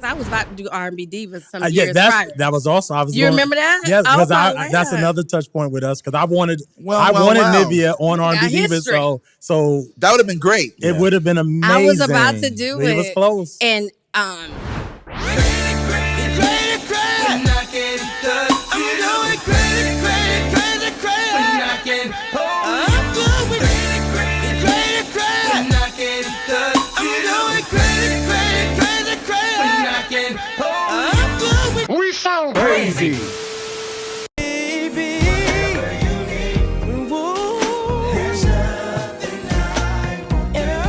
I was about to do R&B divas some years prior. That was also. Remember that? Yes, because that's another touch point with us. Because I wanted Nivea on R&B divas. So that would have been great. It would have been amazing. I was about to do it. It was close. And we sound crazy.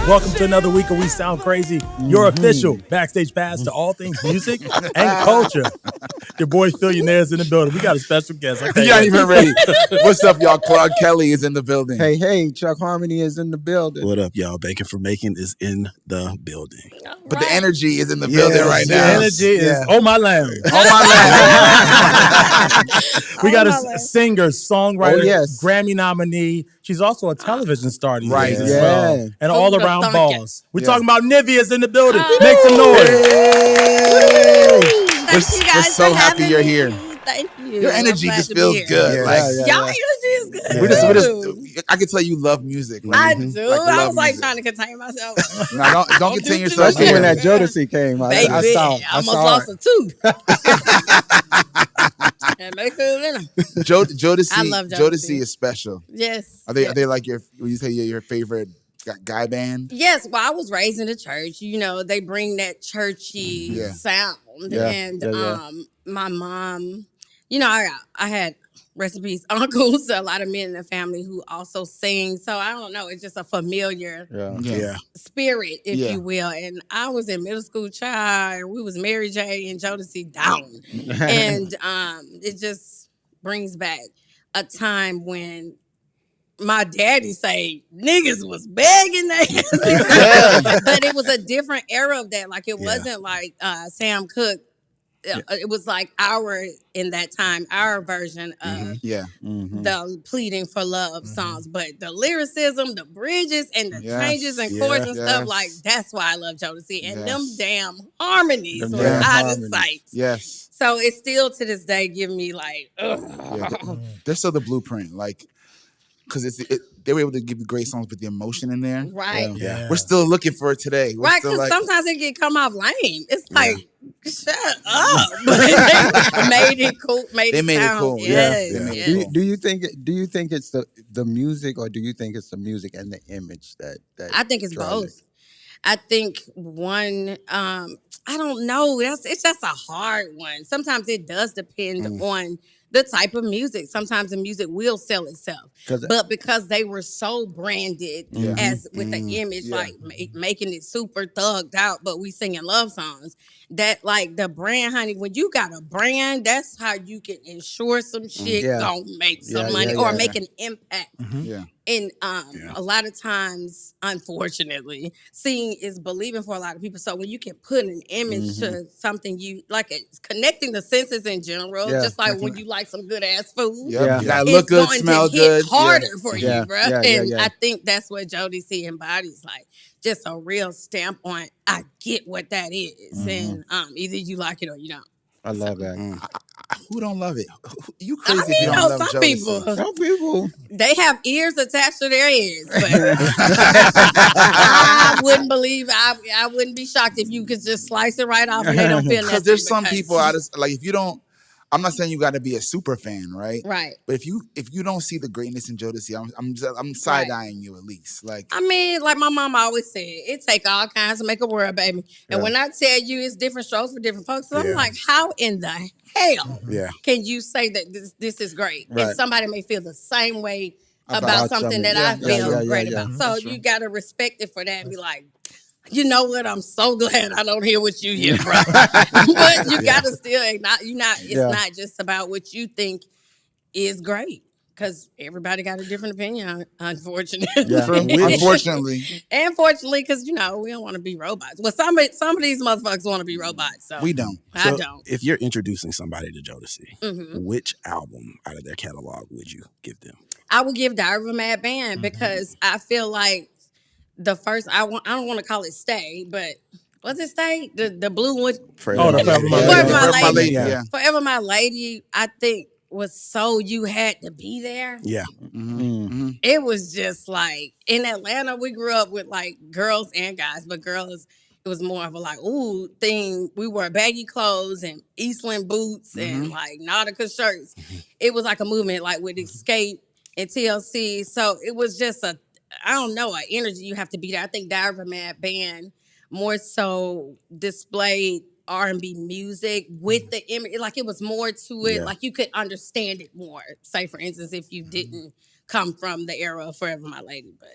Welcome to another week of We Sound Crazy, your official backstage pass to all things music and culture. Your boy Billionaire's in the building. We got a special guest. You ain't even ready. What's up, y'all? Claude Kelly is in the building. Hey, Chuck Harmony is in the building. What up, y'all? Bacon for Making is in the building. But the energy is in the building right now. The energy is on my land. We got a singer, songwriter, Grammy nominee. She's also a television star these days as well. And all around boss. We're talking about Nivea's in the building. Make some noise. We're so happy you're here. Thank you. Your energy just feels good. Y'all energy is good. I can tell you love music. I do. I was trying to contain myself. No, don't contain yourself. Especially when that Jodeci came. Baby, I almost lost a tooth. Jodeci, I love Jodeci is special. Yes. Are they like would you say your favorite guy band? Yes. Well, I was raised in the church. You know, they bring that churchy sound. And my mom, you know, I had recipes, uncles, a lot of men in the family who also sing. So I don't know. It's just a familiar spirit, if you will. And I was in middle school, child. We was Mary J. and Jodeci down. And it just brings back a time when my daddy say niggas was begging that. But it was a different era of that. Like it wasn't like Sam Cooke. It was like our version of the pleading for love songs. But the lyricism, the bridges, and the changes and chords and stuff, like that's why I love Jodeci. And them damn harmonies were out of sight. Yes. So it still to this day give me like, they're still the blueprint, like. Because they were able to give you great songs with the emotion in there. Right. We're still looking for it today. Right, because sometimes it can come off lame. It's like, shut up. But they made it cool. They made it cool. Yes. Do you think it's the music, or do you think it's the music and the image that I think it's both. I think one, I don't know. It's just a hard one. Sometimes it does depend on the type of music. Sometimes the music will sell itself. But because they were so branded as with the image, like making it super thugged out, but we singing love songs, that like the brand, honey, when you got a brand, that's how you can ensure some shit gonna make some money or make an impact. And a lot of times, unfortunately, seeing is believing for a lot of people. So when you can put an image to something you like, it's connecting the senses in general, just like when you like some good ass food. You gotta look good, smell good. Harder for you, bro. And I think that's what Jodeci embodies, like just a real stamp on. I get what that is, and either you like it or you don't. I love that. Who don't love it? You crazy if you don't love Jodeci. Some people. They have ears attached to their ears, but I wouldn't believe, I wouldn't be shocked if you could just slice it right off and they don't feel nothing. Because there's some people, like if you don't, I'm not saying you got to be a super fan, right? Right. But if you don't see the greatness in Jodeci, I'm side eyeing you at least. Like I mean, like my mom always said, it take all kinds to make a world, baby. And when I tell you it's different strokes for different folks, I'm like, how in the hell can you say that this is great? And somebody may feel the same way about something that I feel great about. So you got to respect it for that and be like, you know what? I'm so glad I don't hear what you hear, bro. But you got to still acknowledge, it's not just about what you think is great. Because everybody got a different opinion, unfortunately. Unfortunately. And fortunately, because, we don't want to be robots. Well, some of these motherfuckers want to be robots. So we don't. I don't. If you're introducing somebody to Jodeci, which album out of their catalog would you give them? I would give Dierre of a Mad Band because I feel like the first, I don't want to call it Stay, but What's it say? The blue one. The Forever My Lady. Forever My Lady. Yeah. Forever My Lady, I think, was so you had to be there. Yeah. It was just like in Atlanta, we grew up with like girls and guys, but girls, it was more of a like, ooh, thing. We wore baggy clothes and Eastland boots and like Nautica shirts. It was like a movement like with Escape and TLC. So it was just an energy you have to be there. I think Dierre band more so displayed R&B music with the image. Like it was more to it. Yeah. Like you could understand it more. Say, for instance, if you didn't come from the era of Forever My Lady. But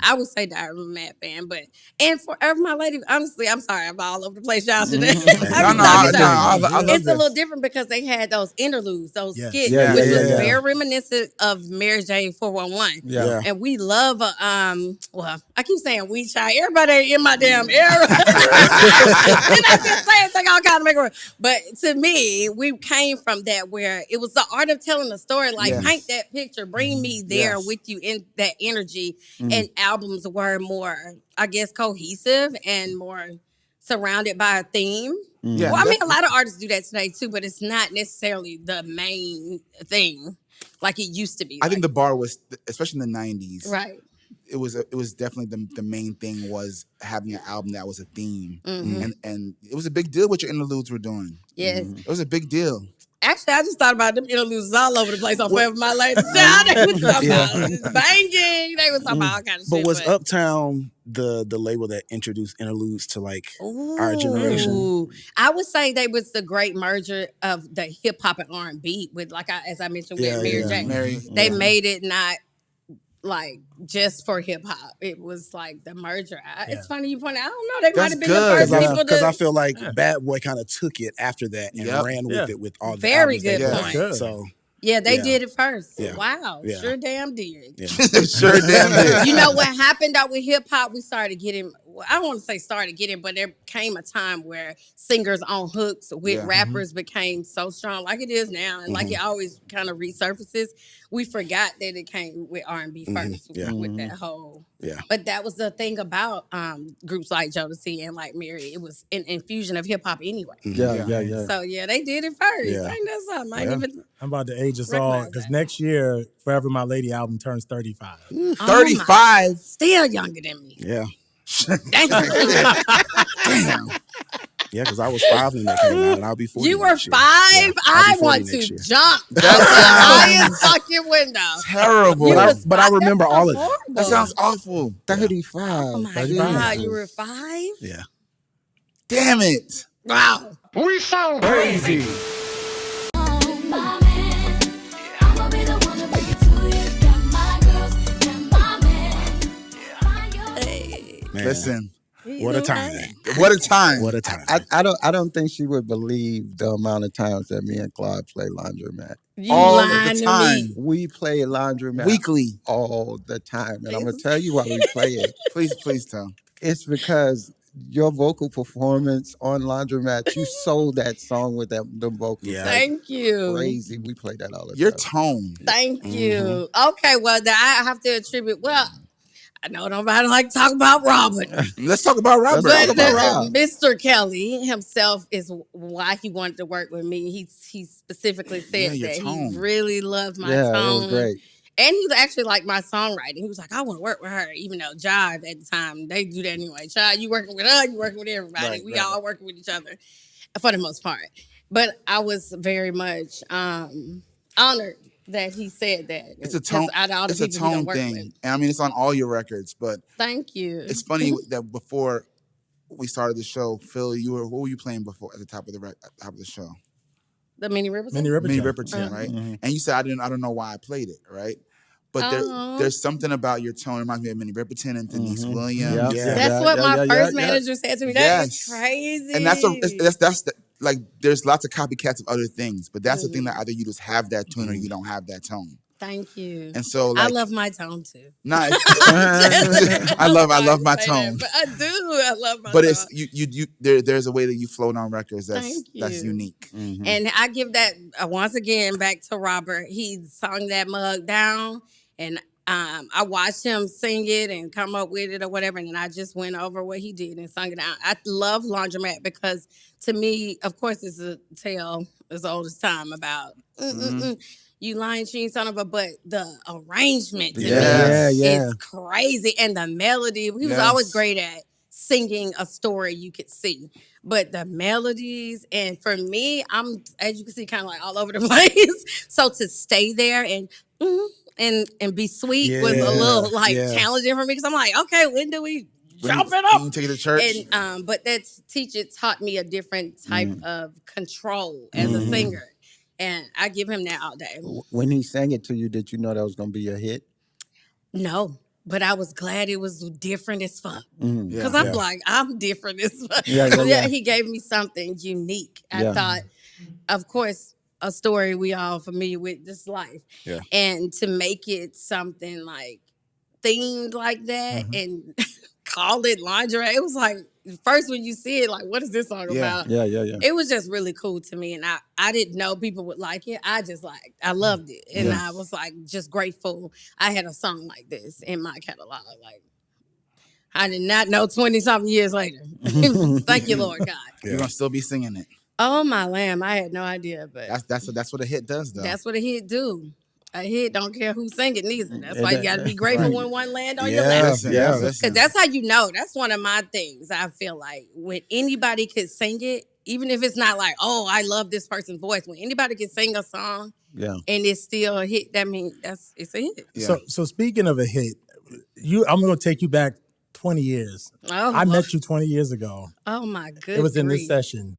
I would say Dierre band. And Forever My Lady, honestly, I'm sorry, I'm all over the place, y'all. Today. It's a little different because they had those interludes, those skits, which was very reminiscent of Mary J. 411. Yeah. And we love, well, I keep saying we child. Everybody in my damn era. Did I just say it? Take all kind of make it. But to me, we came from that where it was the art of telling a story. Like, paint that picture, bring me there with you in that energy. And albums were more, I guess, cohesive and more surrounded by a theme. Yeah, well, I mean, a lot of artists do that today too, but it's not necessarily the main thing like it used to be. I think the bar was, especially in the 90s. Right. It was definitely the main thing was having an album that was a theme. And it was a big deal what your interludes were doing. Yes. It was a big deal. Actually, I just thought about them interludes all over the place on Forever My Lady. They was talking about banging. They was talking about all kind of shit. But was Uptown the label that introduced interludes to like our generation? I would say they was the great merger of the hip hop and R&B with, like as I mentioned, with Mary J. They made it not like just for hip hop. It was like the merger. It's funny you pointed out. I don't know. They might have been the first people because I feel like Bad Boy kind of took it after that and ran with it with all the very good point. So yeah, they did it first. Yeah. Wow, sure damn did. Yeah. Sure damn did. You know what happened out with hip hop? We started getting. I don't want to say started getting, but there came a time where singers on hooks with rappers became so strong, like it is now, and like it always kind of resurfaces. We forgot that it came with R&B first with that whole. Yeah. But that was the thing about groups like Jodeci and like Mary. It was an infusion of hip hop anyway. Yeah. So they did it first. Yeah. Ain't that something? I'm about to age us all because next year, Forever My Lady album turns 35. 35? Still younger than me. Yeah. Damn. Yeah, because I was 5 when that came out, and I'll be 40. You were 5? Yeah, I want to jump out the highest fucking window. Terrible. But I remember all of that. That sounds awful. 35. Oh my God, you were 5? Yeah. Damn it. Wow. We sound crazy. Man. Listen. What a time. What a time. What a time. I don't think she would believe the amount of times that me and Claude play Laundromat. You all lying the to time. me. We play Laundromat Weekly. all the time. And I'm going to tell you why we play it. Please tell. It's because your vocal performance on Laundromat, you sold that song with the vocals. Yeah. Thank you. Crazy. We play that all the time. Your tone. Thank you. Okay, well, I have to attribute, I know nobody like to talk about Robert. Let's talk about Robert. But Mr. Kelly himself is why he wanted to work with me. He specifically said that he really loved my tone. Yeah, it was great. And he actually liked my songwriting. He was like, I want to work with her, even though Jive at the time, they do that anyway. Jive, you working with her, you working with everybody. We all working with each other for the most part. But I was very much honored that he said that. It's a tone. It's a tone thing, and I mean it's on all your records. But thank you. It's funny that before we started the show, Phil, what were you playing before at the top of the show? The Minnie Riperton. Minnie Riperton, right? Mm-hmm. And you said I don't know why I played it, right? But there's something about your tone. It reminds me of Minnie Riperton and Denise Williams. Yep. Yeah. That's what my first manager said to me. That was crazy. And that's like there's lots of copycats of other things, but that's the thing that either you just have that tone or you don't have that tone. Thank you. And so I love my tone too. Nice. I love my tone. But I do. I love my tone. But it's there's a way that you float on records that's unique. Mm-hmm. And I give that once again back to Robert. He sung that mug down, and I watched him sing it and come up with it or whatever, and then I just went over what he did and sung it out. I love Laundromat because to me, of course, it's a tale as old as time about you lying, cheating, son of a, but the arrangement to me is crazy. And the melody, he was always great at singing a story you could see. But the melodies, and for me, I'm, as you can see, kind of like all over the place. So to stay there and be sweet was a little challenging for me because I'm like, okay, when do we jump it up? Take it to church. And but that teacher taught me a different type of control as a singer, and I give him that all day. When he sang it to you, did you know that was going to be a hit? No. But I was glad it was different as fuck. Because I'm like, I'm different as fuck. He gave me something unique. I thought, of course, a story we all familiar with, this life. Yeah. And to make it something like themed like that and call it lingerie, it was like, first when you see it, like, what is this song about? Yeah. It was just really cool to me. And I didn't know people would like it. I loved it. And I was like, just grateful I had a song like this in my catalog. Like, I did not know 20-something years later. Thank you, Lord God. You're going to still be singing it. Oh, my lamb. I had no idea. But that's what a hit does, though. That's what a hit do. A hit don't care who sing it neither. That's why you got to be grateful when one land on your lap. Because that's how you know. That's one of my things. I feel like when anybody could sing it, even if it's not like, oh, I love this person's voice. When anybody can sing a song and it's still a hit, that means it's a hit. Yeah. So speaking of a hit, I'm going to take you back 20 years. Oh, I met you 20 years ago. Oh, my goodness. It was in this session.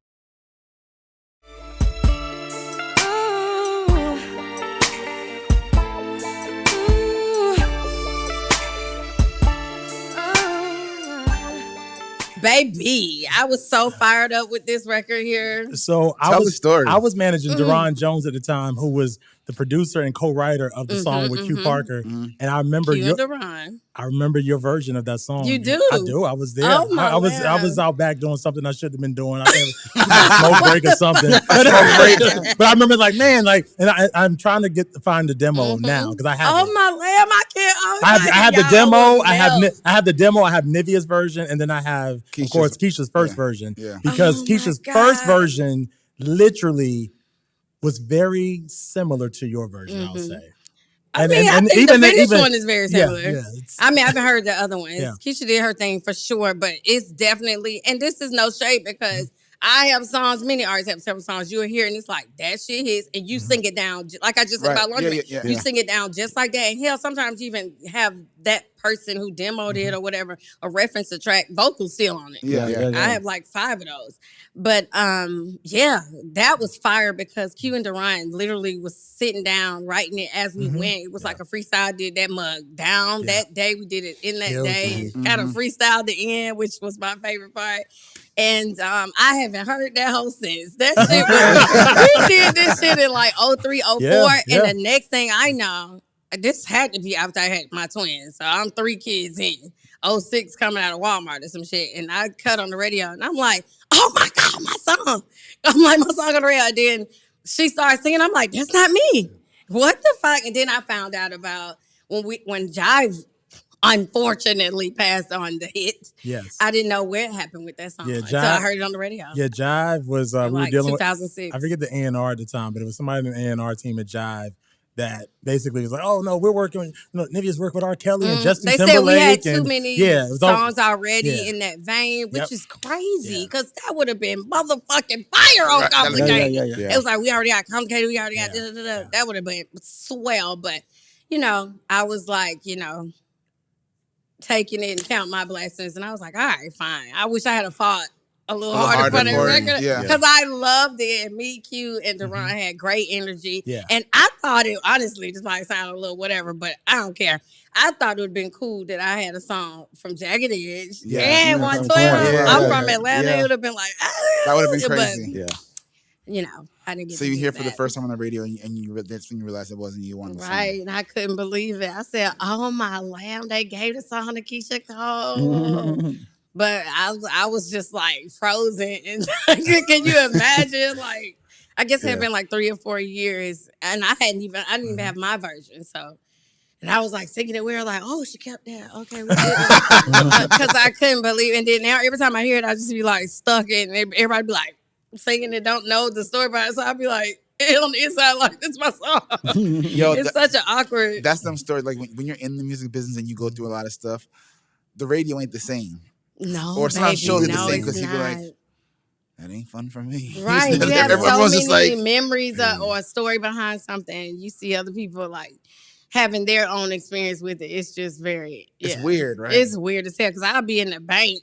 Baby, I was so fired up with this record here. So Tell the story. I was managing Dierre Jones at the time, who was the producer and co-writer of the song with Q Parker. And I remember I remember your version of that song. You do? I do. I was there. Oh my I was out back doing something I shouldn't have been doing. I think a smoke break or something. But I remember and I'm trying to find the demo now because I have. Oh my lamb! I can't. I have the demo. I have the demo. I have Nivea's version, and then I have, of course, Keisha's first version. Yeah. Because Keisha's first version literally was very similar to your version, I would say. I think the finished one is very similar. Yeah, I mean, I haven't heard the other one. Keisha did her thing for sure, but it's definitely, and this is no shade because I have songs, many artists have several songs. You'll hear and it's like, that shit hits, and you sing it down, like I just said about Laundromat. You sing it down just like that. And hell, sometimes you even have that person who demoed it or whatever, a reference to track, vocals still on it. I have like 5 of those. But that was fire because Q and Dierre literally was sitting down writing it as we went. It was like a freestyle. Did that mug down that day. We did it in that day. Kind of freestyle the end, which was my favorite part. And I haven't heard that whole since. That shit was, we did this shit in like 03, 04. And the next thing I know, this had to be after I had my twins. So I'm 3 kids in. 06 coming out of Walmart or some shit. And I cut on the radio and I'm like, oh my God, my song. I'm like, my song on the radio. And then she started singing. I'm like, that's not me. What the fuck? And then I found out about when Jive unfortunately passed on the hit. Yes. I didn't know where it happened with that song. So I heard it on the radio. Yeah, Jive was, we were dealing 2006. with, I forget the A&R at the time, but it was somebody in the A&R team at Jive that basically was like, oh no, we're working, Nivea's working with R. Kelly and Justin Timberlake. They said we had too many songs already in that vein, which is crazy because that would have been motherfucking fire on Complicated. It was like, we already got Complicated, we already got that would have been swell. But, I was like, taking it and count my blessings. And I was like, all right, fine. I wish I had fought a little harder for that record. Because I loved it. And me, Q, and Dierre had great energy. Yeah. And I thought it, honestly, this might sound a little whatever, but I don't care. I thought it would have been cool that I had a song from Jagged Edge and 112. I'm from Atlanta. It would have been like, that would have been crazy. But, I didn't get so you hear for the first time on the radio and that's when you realized it wasn't you on the song. Right, and I couldn't believe it. I said, oh my lamb, they gave the song to Keisha Cole. But I was just like frozen. And can you imagine? Like, I guess it had been like 3 or 4 years and I didn't even have my version. So And I was like singing it. We were like, oh, she kept that. Okay, we did it. Because I couldn't believe it. And then now every time I hear it, I just be like stuck in. And everybody be like singing and don't know the story about it. So I'll be like, on the inside, like, this is my song. Yo, it's such an awkward. That's some story. Like when you're in the music business and you go through a lot of stuff, the radio ain't the same. No, or sometimes shows ain't the same because you be like, that ain't fun for me. Right. You have so many memories or a story behind something. You see other people like having their own experience with it. It's just very, it's weird, right? It's weird as hell because I'll be in the bank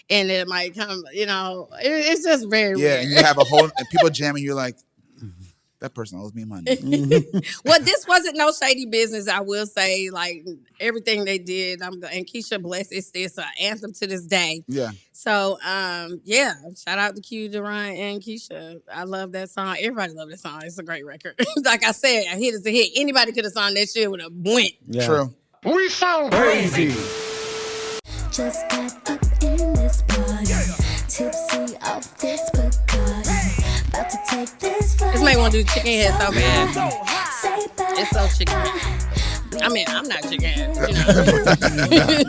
and it might come, it's just very weird. Yeah, and you have a whole, and people jamming, you're like, that person owes me money. Well, this wasn't no shady business, I will say. Like, everything they did, and Keisha Bless, it's an anthem to this day. Yeah. So, shout out to Q, Dierre, and Keisha. I love that song. Everybody love that song. It's a great record. Like I said, a hit is a hit. Anybody could have sung that shit would have went. Yeah. True. We sound crazy. Just got up in this party, tipsy off this Bacardi. About to take this flight. This man want to do chicken head so bad. It's so chicken head. I mean, I'm not chicken head.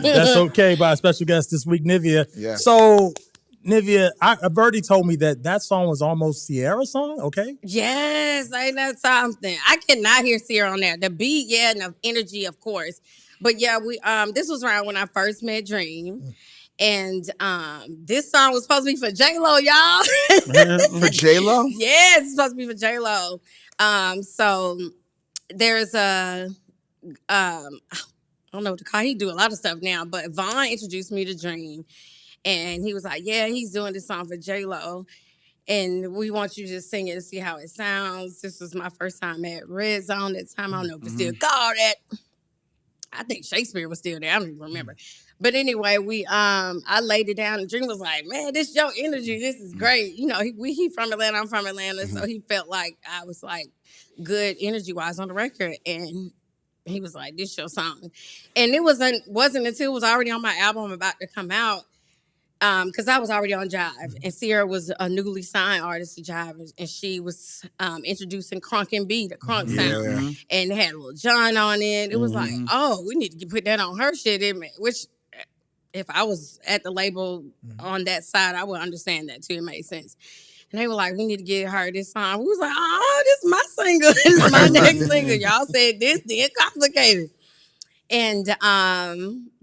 That's okay. By a special guest this week, Nivea. Yeah. So, Nivea, Birdie told me that song was almost Sierra's song. Okay. Yes, ain't that something? I cannot hear Sierra on there. The beat, and the energy, of course. But yeah, we this was around when I first met Dream. And this song was supposed to be for J-Lo, y'all. For J-Lo? Yes, it's supposed to be for J-Lo. So there's I don't know what to call it. He do a lot of stuff now, but Vaughn introduced me to Dream. And he was like, yeah, he's doing this song for J-Lo. And we want you to just sing it and see how it sounds. This was my first time at Red Zone at the time. I don't know if it's still called that. I think Shakespeare was still there. I don't even remember. But anyway, I laid it down and Dream was like, man, this is your energy. This is great. He from Atlanta, I'm from Atlanta. So he felt like I was like good energy-wise on the record. And he was like, this is your song. And it wasn't until it was already on my album about to come out. Because I was already on Jive, and Sierra was a newly signed artist to Jive, and she was introducing Crunk and B, the Crunk sound, and it had Lil Jon on it. It was like, oh, we need to put that on her shit. Which, if I was at the label on that side, I would understand that too. It made sense. And they were like, we need to get her this song. We was like, oh, this is my single. This is my next single. Y'all said this, then complicated. And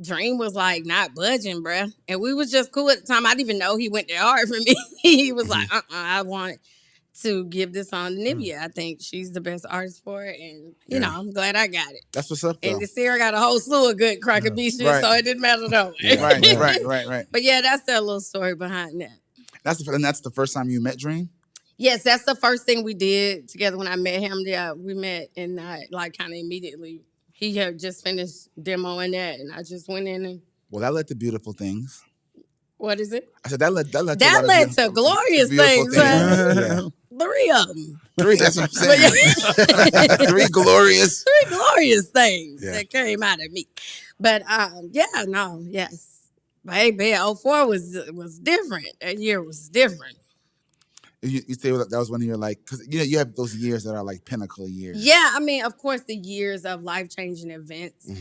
Dream was like not budging, bruh. And we was just cool at the time. I didn't even know he went that hard for me. He was like, I want to give this on Nivea. I think she's the best artist for it. And, you know, I'm glad I got it. That's what's up, though. And the Sierra got a whole slew of good Crockett B shit, so it didn't matter, though. Right. But, yeah, that's that little story behind that. That's the first time you met Dream? Yes, that's the first thing we did together when I met him. Yeah, we met and like kind of immediately. He had just finished demoing that, and I just went in and. Well, that led to beautiful things. What is it? I said that led to glorious things. Yeah. 3 of them. 3. That's what I'm saying. 3 glorious. 3 glorious things that came out of me. But yes, baby, 04 was different. That year was different. You say that was one of your because you have those years that are like pinnacle years. Yeah, I mean, of course, the years of life-changing events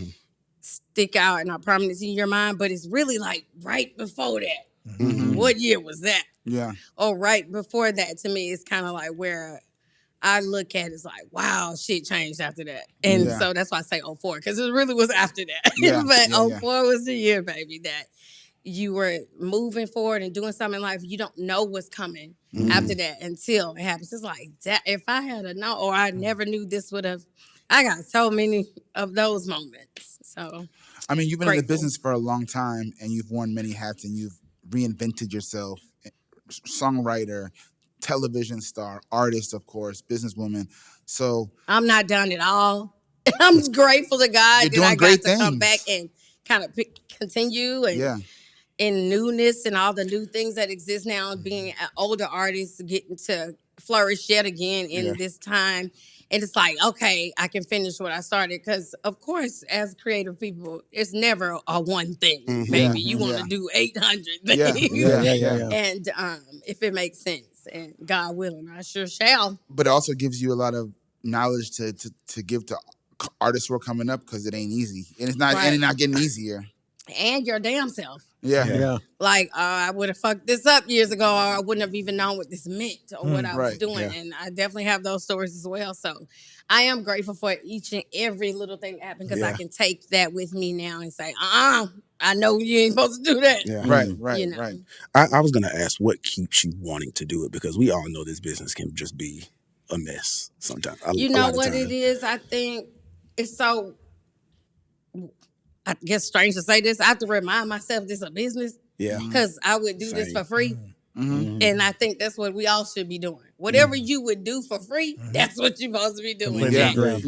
stick out and are permanent in your mind, but it's really like right before that. Mm-hmm. What year was that? Yeah. Or right before that, to me, it's kind of like where I look at it, it's like, wow, shit changed after that. And so that's why I say 04, because it really was after that. Yeah. But 04 was the year, baby, that you were moving forward and doing something in life. You don't know what's coming after that until it happens. It's like, that, if I had a known, or I never knew this would have, I got so many of those moments. So, I mean, you've been in the business for a long time and you've worn many hats and you've reinvented yourself. Songwriter, television star, artist, of course, businesswoman. So I'm not done at all. I'm grateful to God that I got to come back and kind of continue and in newness and all the new things that exist now, being an older artist, getting to flourish yet again in this time. And it's like, okay, I can finish what I started. Because, of course, as creative people, it's never a one thing, baby. You want to do 800 things. Yeah. And if it makes sense, and God willing, I sure shall. But it also gives you a lot of knowledge to give to artists who are coming up because it ain't easy, and it's not, and it's not getting easier. And your damn self. Yeah. Like, I would have fucked this up years ago, or I wouldn't have even known what this meant or what I was doing. And I definitely have those stories as well. So I am grateful for each and every little thing that happened, because I can take that with me now and say, I know you ain't supposed to do that. Yeah. Right. You know? Right. I was going to ask, what keeps you wanting to do it? Because we all know this business can just be a mess sometimes. You know what it is? I think it's so... I guess strange to say this. I have to remind myself this is a business. Yeah. Because I would do this for free. And I think that's what we all should be doing. Whatever you would do for free, that's what you're supposed to be doing.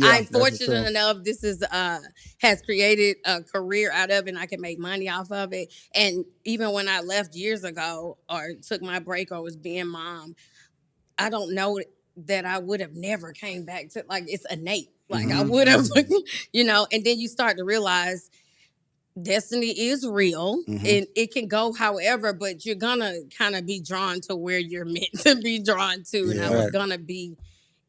I'm fortunate enough, this is has created a career out of it, and I can make money off of it. And even when I left years ago, or took my break, or was being mom, I don't know that I would have never came back to, like, it's innate. Like, I would have, you know, and then you start to realize destiny is real, and it can go however, but you're gonna kind of be drawn to where you're meant to be drawn to. And I was gonna be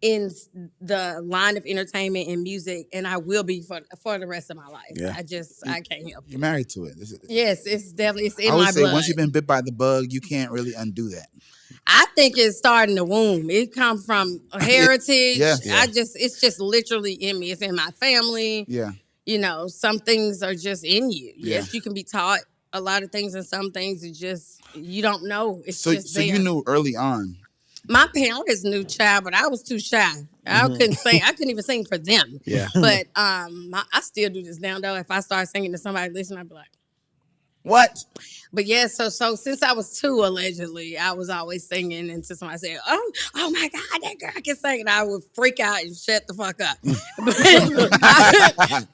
in the line of entertainment and music, and I will be for the rest of my life. I can't help it. You're married to it. Yes, it's definitely, it's in my blood. I would say, blood. once you've been bit by the bug, you can't really undo that. I think it started in the womb. It comes from heritage. It's just literally in me. It's in my family. Yeah. You know, some things are just in you. Yes, you can be taught a lot of things, and some things are just, you don't know. It's just there. So you knew early on. My parents knew, child, but I was too shy. I couldn't sing. I couldn't even sing for them. Yeah. But I still do this now, though. If I start singing to somebody listen, I'd be like, what? But yeah, so since I was 2, allegedly, I was always singing until somebody said, oh my God, that girl can sing. And I would freak out and shut the fuck up. But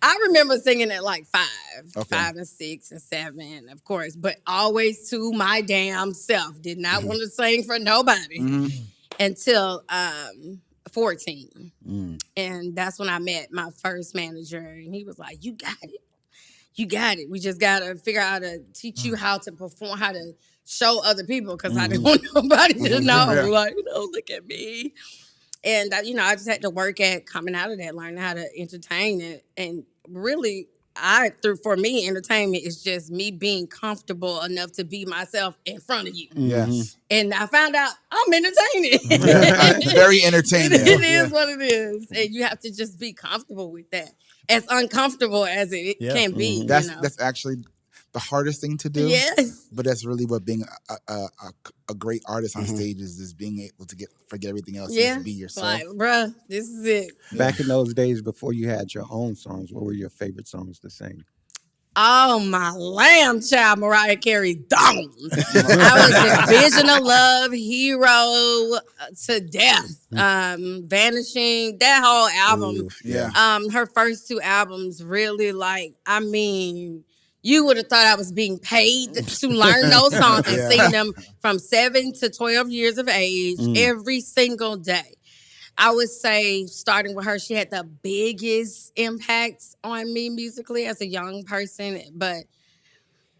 I remember singing at like 5 and 6 and 7, of course, but always to my damn self. Did not want to sing for nobody until 14. And that's when I met my first manager, and he was like, you got it. You got it. We just got to figure out how to teach you how to perform, how to show other people, because I didn't want nobody to know. Like, look at me. And, I just had to work at coming out of that, learning how to entertain it. And really, for me, entertainment is just me being comfortable enough to be myself in front of you. Yes. And I found out I'm entertaining. Very entertaining. It is what it is. And you have to just be comfortable with that. As uncomfortable as it can be. That's actually the hardest thing to do. Yes. But that's really what being a great artist on stage is being able to forget everything else and just be yourself. Like, bruh, this is it. Back in those days before you had your own songs, what were your favorite songs to sing? Oh, my lamb child, Mariah Carey, I was a Vision of Love, Hero to Death, Vanishing, that whole album. Her first 2 albums really, you would have thought I was being paid to learn those songs and sing them from 7 to 12 years of age every single day. I would say, starting with her, she had the biggest impact on me musically as a young person. But,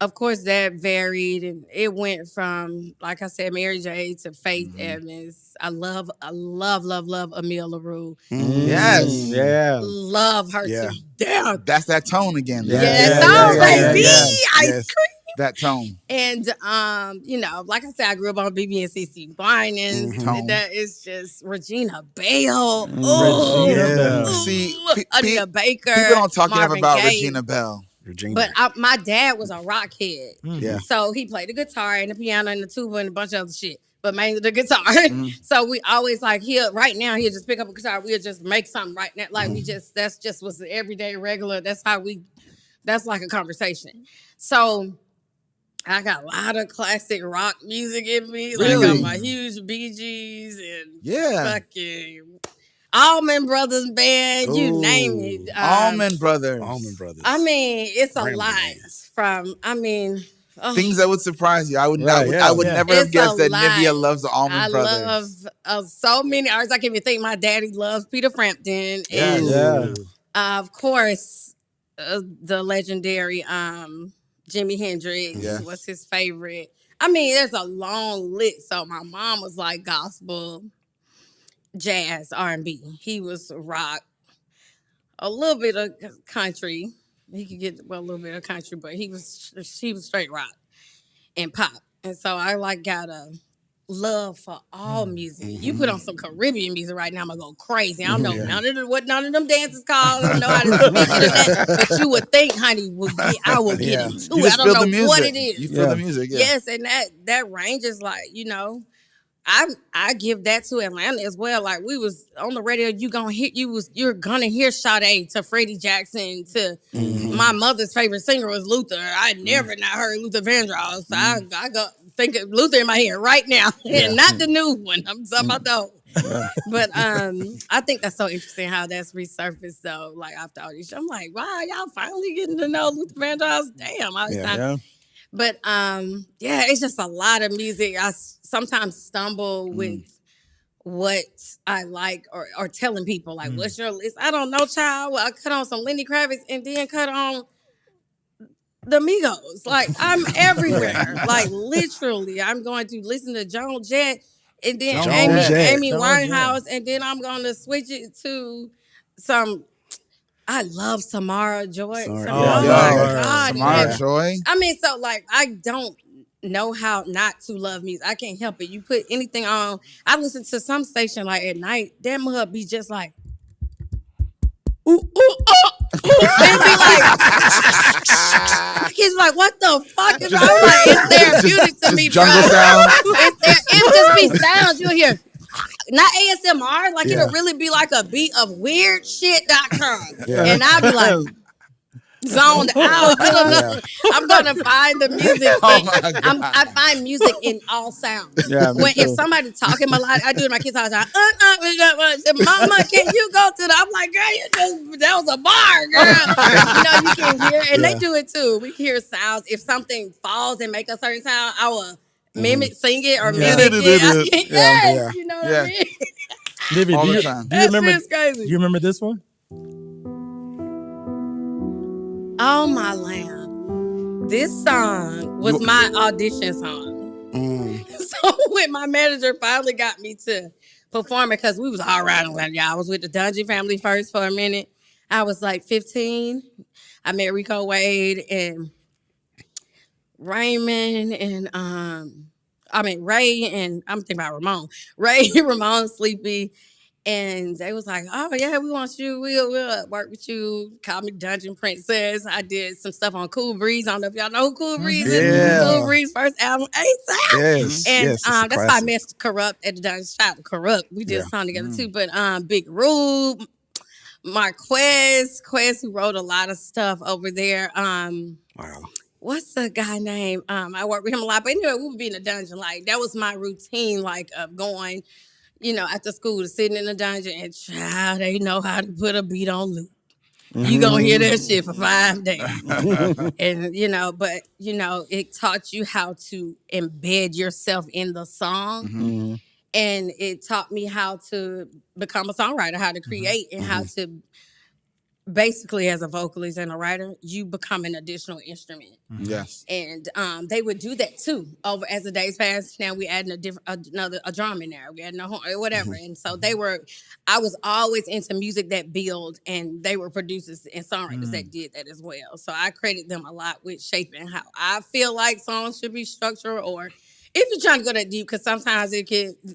of course, that varied. And it went from, like I said, Mary J. to Faith Evans. I love Emile LaRue. Yes. Yeah. Love her to death. That's that tone again. Baby. Ice cream. That tone. And, like I said, I grew up on BB and CC Winans. That is just Regina Bell. Regina Bell. See, Anita Baker. People don't talk enough about Gaye. Regina Bell. But my dad was a rock head. Yeah. So he played the guitar and the piano and the tuba and a bunch of other shit. But mainly the guitar. So we always he'll just pick up a guitar. We'll just make something right now. Like that's just was the everyday regular. That's like a conversation. So I got a lot of classic rock music in me. Like I got my huge Bee Gees and fucking Allman Brothers Band, you name it. Allman Brothers. I mean, it's a lot things that would surprise you. I would never have guessed that Nivea loves the Allman Brothers. I love so many artists. I can't even think. My daddy loves Peter Frampton. And of course, the legendary Jimi Hendrix was his favorite. I mean, there's a long list. So my mom was like gospel, jazz, R&B. He was rock. a little bit of country. He could get a little bit of country, but she was straight rock and pop. And so I got a love for all music. You put on some Caribbean music right now, I'm gonna go crazy. I don't know what none of them dances called. I don't know how to speak it to that. But you would think, honey, I would get into it. I don't know what it is. You feel the music, Yes, and that range is like, I give that to Atlanta as well. Like we was on the radio, you're gonna hear Sade to Freddie Jackson to my mother's favorite singer was Luther. I never not heard Luther Vandross. So I go think of Luther in my head right now, and not the new one. I'm talking about the old. But I think that's so interesting how that's resurfaced though. Like after all these, I'm like, wow, y'all finally getting to know Luther Vandross. Damn, But it's just a lot of music. I sometimes stumble with what I like or telling people like, what's your list? I don't know, child. Well, I cut on some Lenny Kravitz and then cut on the Migos. Like I'm everywhere. Like literally, I'm going to listen to Joan Jett and then Amy Winehouse, and then I'm going to switch it to some. I love Samara Joy. Oh my God, Samara Joy. I mean, so like I don't know how not to love music. I can't help it. You put anything on. I listen to some station like at night. That mug be just like, ooh, ooh, oh. And be like, kids like, what the fuck is wrong? Like, it's therapeutic to me, bro. Jungle sound. It just be sounds you'll hear. Not ASMR, like it'll really be like a beat of weirdshit.com. And I'll be like zoned out. I don't know. I'm gonna find the music. I find music in all sounds. If somebody talking melodic, I do it to my kids all the time. Mama, can you go to the? I'm like, girl, that was a bar, girl. You can hear, and they do it too. We hear sounds. If something falls and make a certain sound, I will mimic, sing it, or mimic it. Yes, you know what I mean? Nivea, all the time. Do you remember this one? Oh my lamb. This song was my audition song. So when my manager finally got me to perform it, because we was all right on that, y'all. I was with the Dungeon family first for a minute. I was like 15. I met Rico Wade and Raymond and Ray, and I'm thinking about Ramon. Ray, Ramon, Sleepy, and they was like, "Oh yeah, we want you. We'll work with you. Call me Dungeon Princess." I did some stuff on Cool Breeze. I don't know if y'all know who Cool Breeze is. Cool Breeze first album, ASAP. Yes, and that's why I met Corrupt at the Dungeon Shop. Corrupt, we did a song together too. But Big Rube, Marquez, who wrote a lot of stuff over there. Wow. What's the guy name? I worked with him a lot. But anyway, we would be in the dungeon. Like, that was my routine, like, of going, after school to sitting in the dungeon. And, child, they know how to put a beat on loop. You gonna hear that shit for 5 days. And, but, it taught you how to embed yourself in the song. And it taught me how to become a songwriter, how to create, and how to basically, as a vocalist and a writer, you become an additional instrument. Yes. And they would do that too. Over as the days passed, now we adding a drum in there. We adding a horn or whatever. And so I was always into music that build, and they were producers and songwriters that did that as well. So I credit them a lot with shaping how I feel like songs should be structured, or if you're trying to go that deep, because sometimes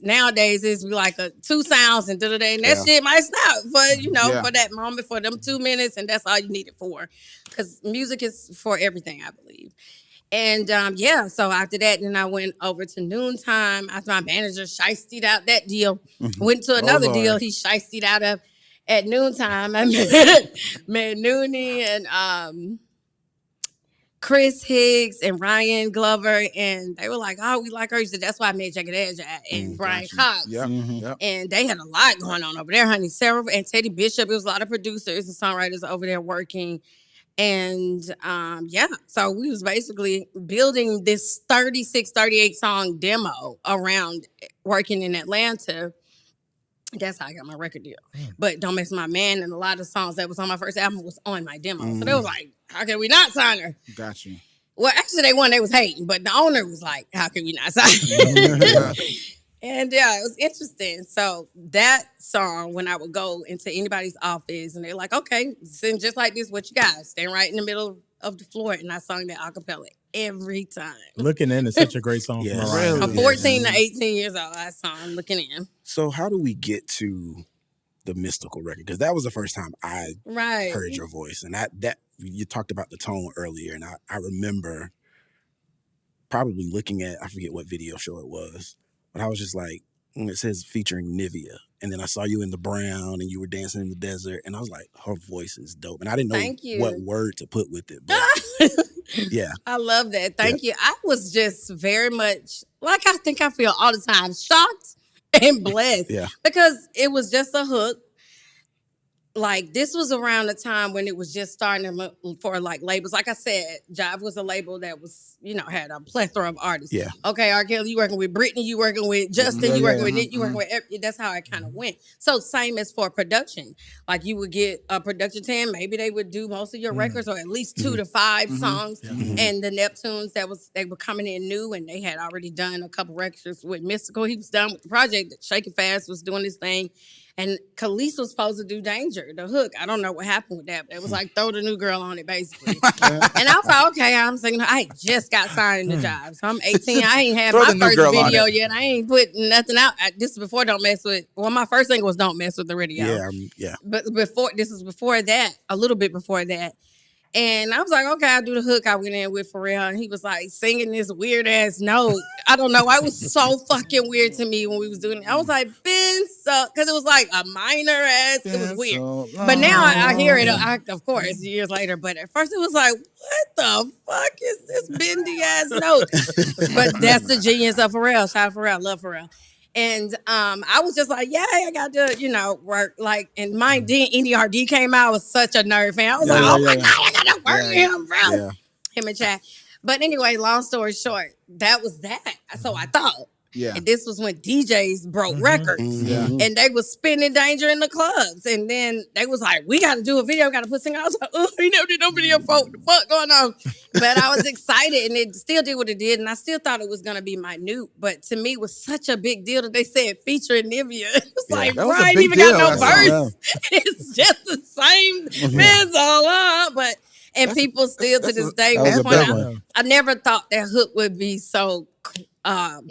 nowadays it's like 2 sounds and and that shit might stop for, for that moment, for them 2 minutes, and that's all you need it for. Because music is for everything, I believe. And so after that, then I went over to Noontime. After my manager shiestied out that deal, went to another deal he shiestied out of at Noontime. I met Noonie and Chris Higgs and Ryan Glover, and they were like, "Oh, we like her." So that's why I met Jagged Edge and Brian Cox. And they had a lot going on over there, honey. Sarah and Teddy Bishop. It was a lot of producers and songwriters over there working. And so we was basically building this 36, 38 song demo around working in Atlanta. That's how I got my record deal. But Don't Mess with My Man and a lot of songs that was on my first album was on my demo. So they was like, how can we not sign her? Got you. Well, actually, they was hating, but the owner was like, how can we not sign her? And yeah, it was interesting. So that song, when I would go into anybody's office and they're like, okay, sing just like this, what you got? Stand right in the middle of the floor. And I sung that a cappella every time. Looking In is such a great song from Mariah. From 14 to 18 years old, I sung Looking In. So how do we get to the Mystikal record? Because that was the first time I heard your voice. And that you talked about the tone earlier. And I remember probably looking at, I forget what video show it was, but I was just like, it says featuring Nivea. And then I saw you in the brown and you were dancing in the desert. And I was like, her voice is dope. And I didn't know what word to put with it. But yeah. I love that. Thank you. I was just very much, like I think I feel all the time, shocked and blessed. Because it was just a hook. Like, this was around the time when it was just starting to look for, like, labels. Like I said, Jive was a label that was, had a plethora of artists. Yeah. Okay, R. Kelly, you working with Britney, you working with Justin, you working with it, you working with that's how it kind of went. So, same as for production. Like, you would get a production team, maybe they would do most of your records, or at least 2 to 5 songs. And the Neptunes, they were coming in new, and they had already done a couple records with Mystikal. He was done with the project. Shake It Fast was doing his thing. And Khalees was supposed to do Danger, the hook. I don't know what happened with that, but it was like throw the new girl on it, basically. And I thought, okay, I'm singing. I just got signed in the job. So I'm 18. I ain't had my first video yet. I ain't put nothing out. This is before Don't Mess With. Well, my first single was Don't Mess With the Radio. Yeah. But this was before that, a little bit before that. And I was like, okay, I'll do the hook. I went in with Pharrell, and he was like singing this weird ass note. I don't know. It was so fucking weird to me when we was doing it. I was like, because it was like a minor ass. It was weird. But now I hear it, of course, years later. But at first it was like, what the fuck is this bendy ass note? But that's the genius of Pharrell. Shout out Pharrell. Love Pharrell. And I was just like, yeah, I got to, work. Like, and then NERD came out. I was such a nerd fan. I was like, oh my God, I got to work with him, bro. Yeah. Him and Chad. But anyway, long story short, that was that. So I thought. Yeah. And this was when DJs broke records. And they was spinning Danger in the clubs. And then they was like, we got to do a video, got to put singing. I was like, oh, we never did no video, what the fuck going on? But I was excited, and it still did what it did. And I still thought it was going to be minute. But to me, it was such a big deal that they said featuring Nivea. It was like, right, even got no verse. It's just the same. Man's all up. But people still to this day point out. I never thought that hook would be so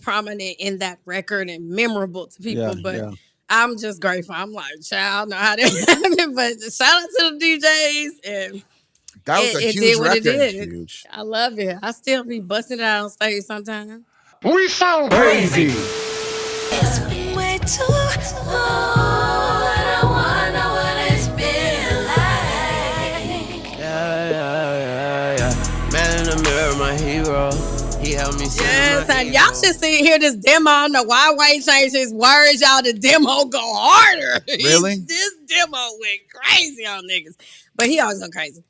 prominent in that record and memorable to people, but I'm just grateful. I'm like, child, know how that happened, but shout out to the DJs, and that was a huge did what record. It did. Huge. I love it. I still be busting it out on stage sometimes. We sound crazy. It's way too long. I wonder what it's been like. Yeah. Man in the mirror, my hero. He helped me. Yes, and y'all should hear this demo. I don't know why Wayne changed his words. Y'all, the demo go harder. Really? This demo went crazy on niggas. But he always go crazy.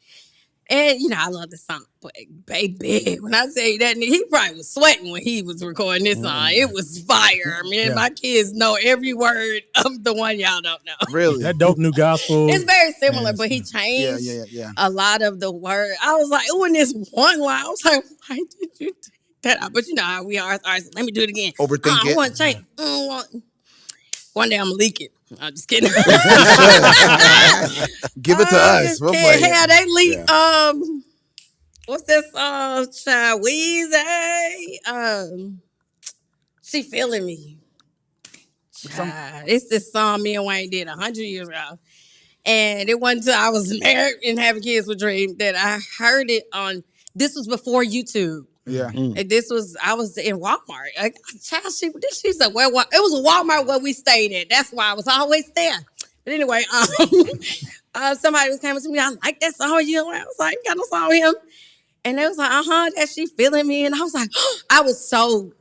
And, I love the song. But, baby, when I say that, he probably was sweating when he was recording this song. It was fire. My kids know every word of the one y'all don't know. Really? That dope new gospel. It's very similar, but he changed a lot of the words. I was like, in this one line, I was like, why did you take that out? But how we are. All right, so let me do it again. Overthink it. I want to change. One day I'm going to leak it. I'm just kidding. Give it to us. We'll play it. They leaked, what's this song? Child Weezy. She Feeling Me. It's this song me and Wayne did 100 years ago. And it wasn't until I was married and having kids with Dream that I heard it on, this was before YouTube. Yeah. And I was in Walmart. Child, she said, well, it was a Walmart where we stayed at. That's why I was always there. But anyway, somebody was coming to me, I like that song with you. I was like, you got no song with him? And they was like, that She Feeling Me. And I was like, I was so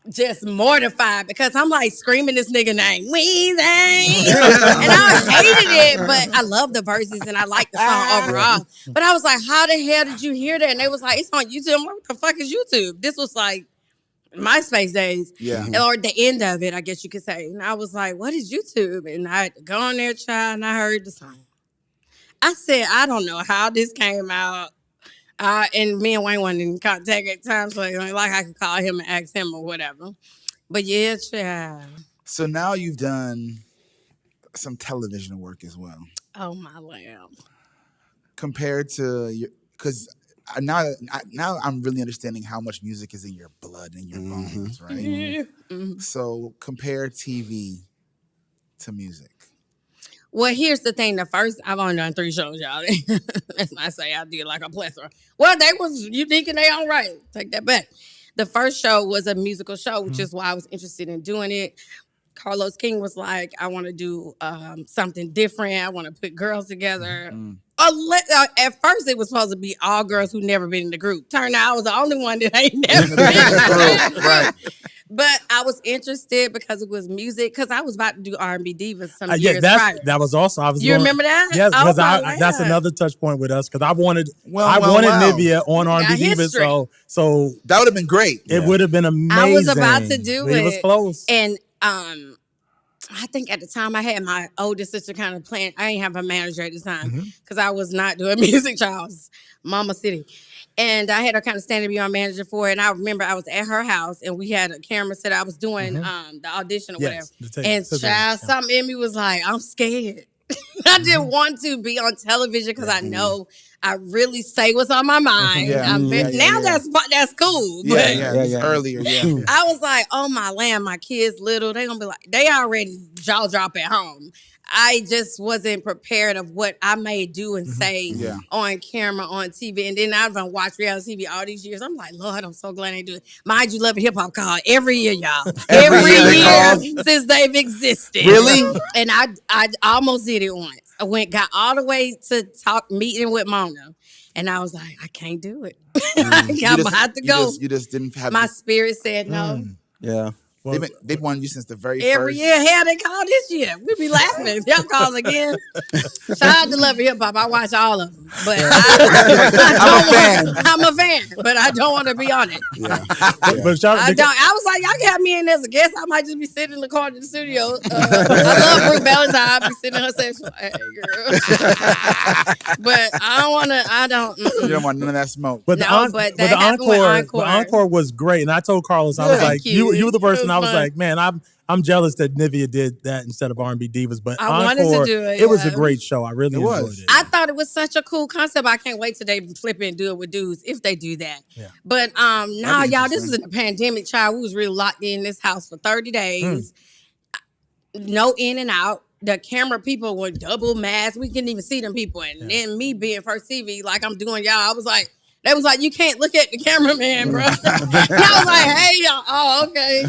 just mortified because I'm like screaming this nigga name, Weezy. And I hated it, but I love the verses and I like the song overall. But I was like, how the hell did you hear that? And they was like, it's on YouTube. I'm like, what the fuck is YouTube? This was like MySpace days. Yeah. Or the end of it, I guess you could say. And I was like, what is YouTube? And I had to go on there, child, and I heard the song. I said, I don't know how this came out. And me and Wayne weren't in contact at times, so like I could call him and ask him or whatever. But yeah, child. So now you've done some television work as well. Oh my lamb. Compared to your, because now I'm really understanding how much music is in your blood and your bones, right? Mm-hmm. So compare TV to music. Well, here's the thing. The first, I've only done 3 shows, y'all. Let's not say I did like a plethora. Well, they was unique and they all right. Take that back. The first show was a musical show, which is why I was interested in doing it. Carlos King was like, I want to do something different. I want to put girls together. At first, it was supposed to be all girls who never been in the group. Turned out I was the only one that ain't never been in the group. Right. But I was interested because it was music. Because I was about to do R&B Divas some years prior. That was also. Remember that? Yes, because that's another touch point with us. Because I wanted Nivea on R&B Divas. So that would have been great. It would have been amazing. I was about to do it. It was close. And I think at the time I had my oldest sister kind of playing. I didn't have a manager at the time because I was not doing music. I was Mama City. And I had her kind of stand to be our manager for it. And I remember I was at her house and we had a camera set. I was doing the audition or whatever. And child, something in me was like, I'm scared. I didn't want to be on television because I know I really say what's on my mind. That's cool. Earlier, I was like, oh my lamb, my kids little. They gonna be like, they already jaw drop at home. I just wasn't prepared of what I may do and say on camera, on TV. And then I've been watching reality TV all these years. I'm like, Lord, I'm so glad I do it. Mind You Love a Hip Hop call every year, y'all. Every year since they've existed. Really? And I almost did it once. I got all the way to meeting with Mona. And I was like, I can't do it. I'm about to go. You just didn't have my spirit said no. Yeah. They've won you since the very every first. year. Hell, they call this year. We be laughing. Y'all call again. Shout out to Love Hip Hop. I watch all of them, but I'm a fan, but I don't want to be on it. Yeah. I was like, y'all can have me in as a guest. I might just be sitting in the car in the studio. I love Brooke Valentine. I be sitting in her session. Hey, girl. But I don't want to. I don't. You don't want none of that smoke. But the encore was great, and I told Carlos, I was like, you were the person. I was like, man, I'm jealous that Nivea did that instead of R&B Divas, but I wanted to do it. It was a great show. I really enjoyed it. I thought it was such a cool concept. I can't wait till they flip it and do it with dudes if they do that. Yeah. But y'all, this was in the pandemic, child. We was really locked in this house for 30 days. No in and out. The camera people were double masked. We couldn't even see them people. And then me being first TV, like I'm doing y'all, I was like, they was like, you can't look at the cameraman, bro. I was like, hey, y'all. Oh, okay.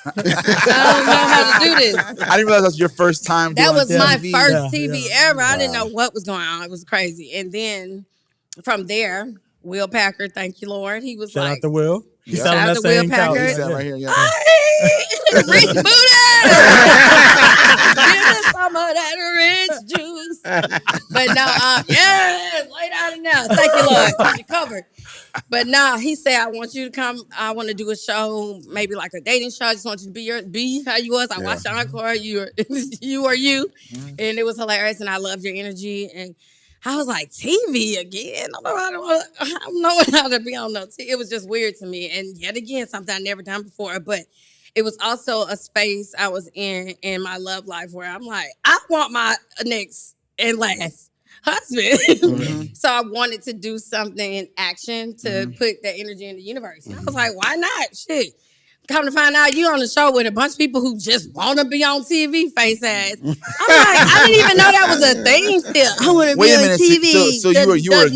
I don't know how to do this. I didn't realize that was your first time doing That was my TV. first TV ever. I didn't know what was going on. It was crazy. And then from there, Will Packer, thank you, Lord. He was Shout out to Will. Shout out to Will Packer. He's right here, Reboot Give us some of that orange juice. But no, yes, lay down and now. Thank you, Lord. Got you covered. But no, he said, I want you to come. I want to do a show, maybe like a dating show. I just want you to be how you was. I watched the encore. You are you. And it was hilarious. And I loved your energy. And I was like, TV again? I don't know how to be on no TV. It was just weird to me. And yet again, something I never done before. But it was also a space I was in my love life where I'm like, I want my next and last husband. So I wanted to do something in action to put that energy in the universe. And I was like, why not? Shit. Come to find out, you on the show with a bunch of people who just want to be on TV, face ass. I'm like, I didn't even know that was a thing still. I want to be on TV. So you were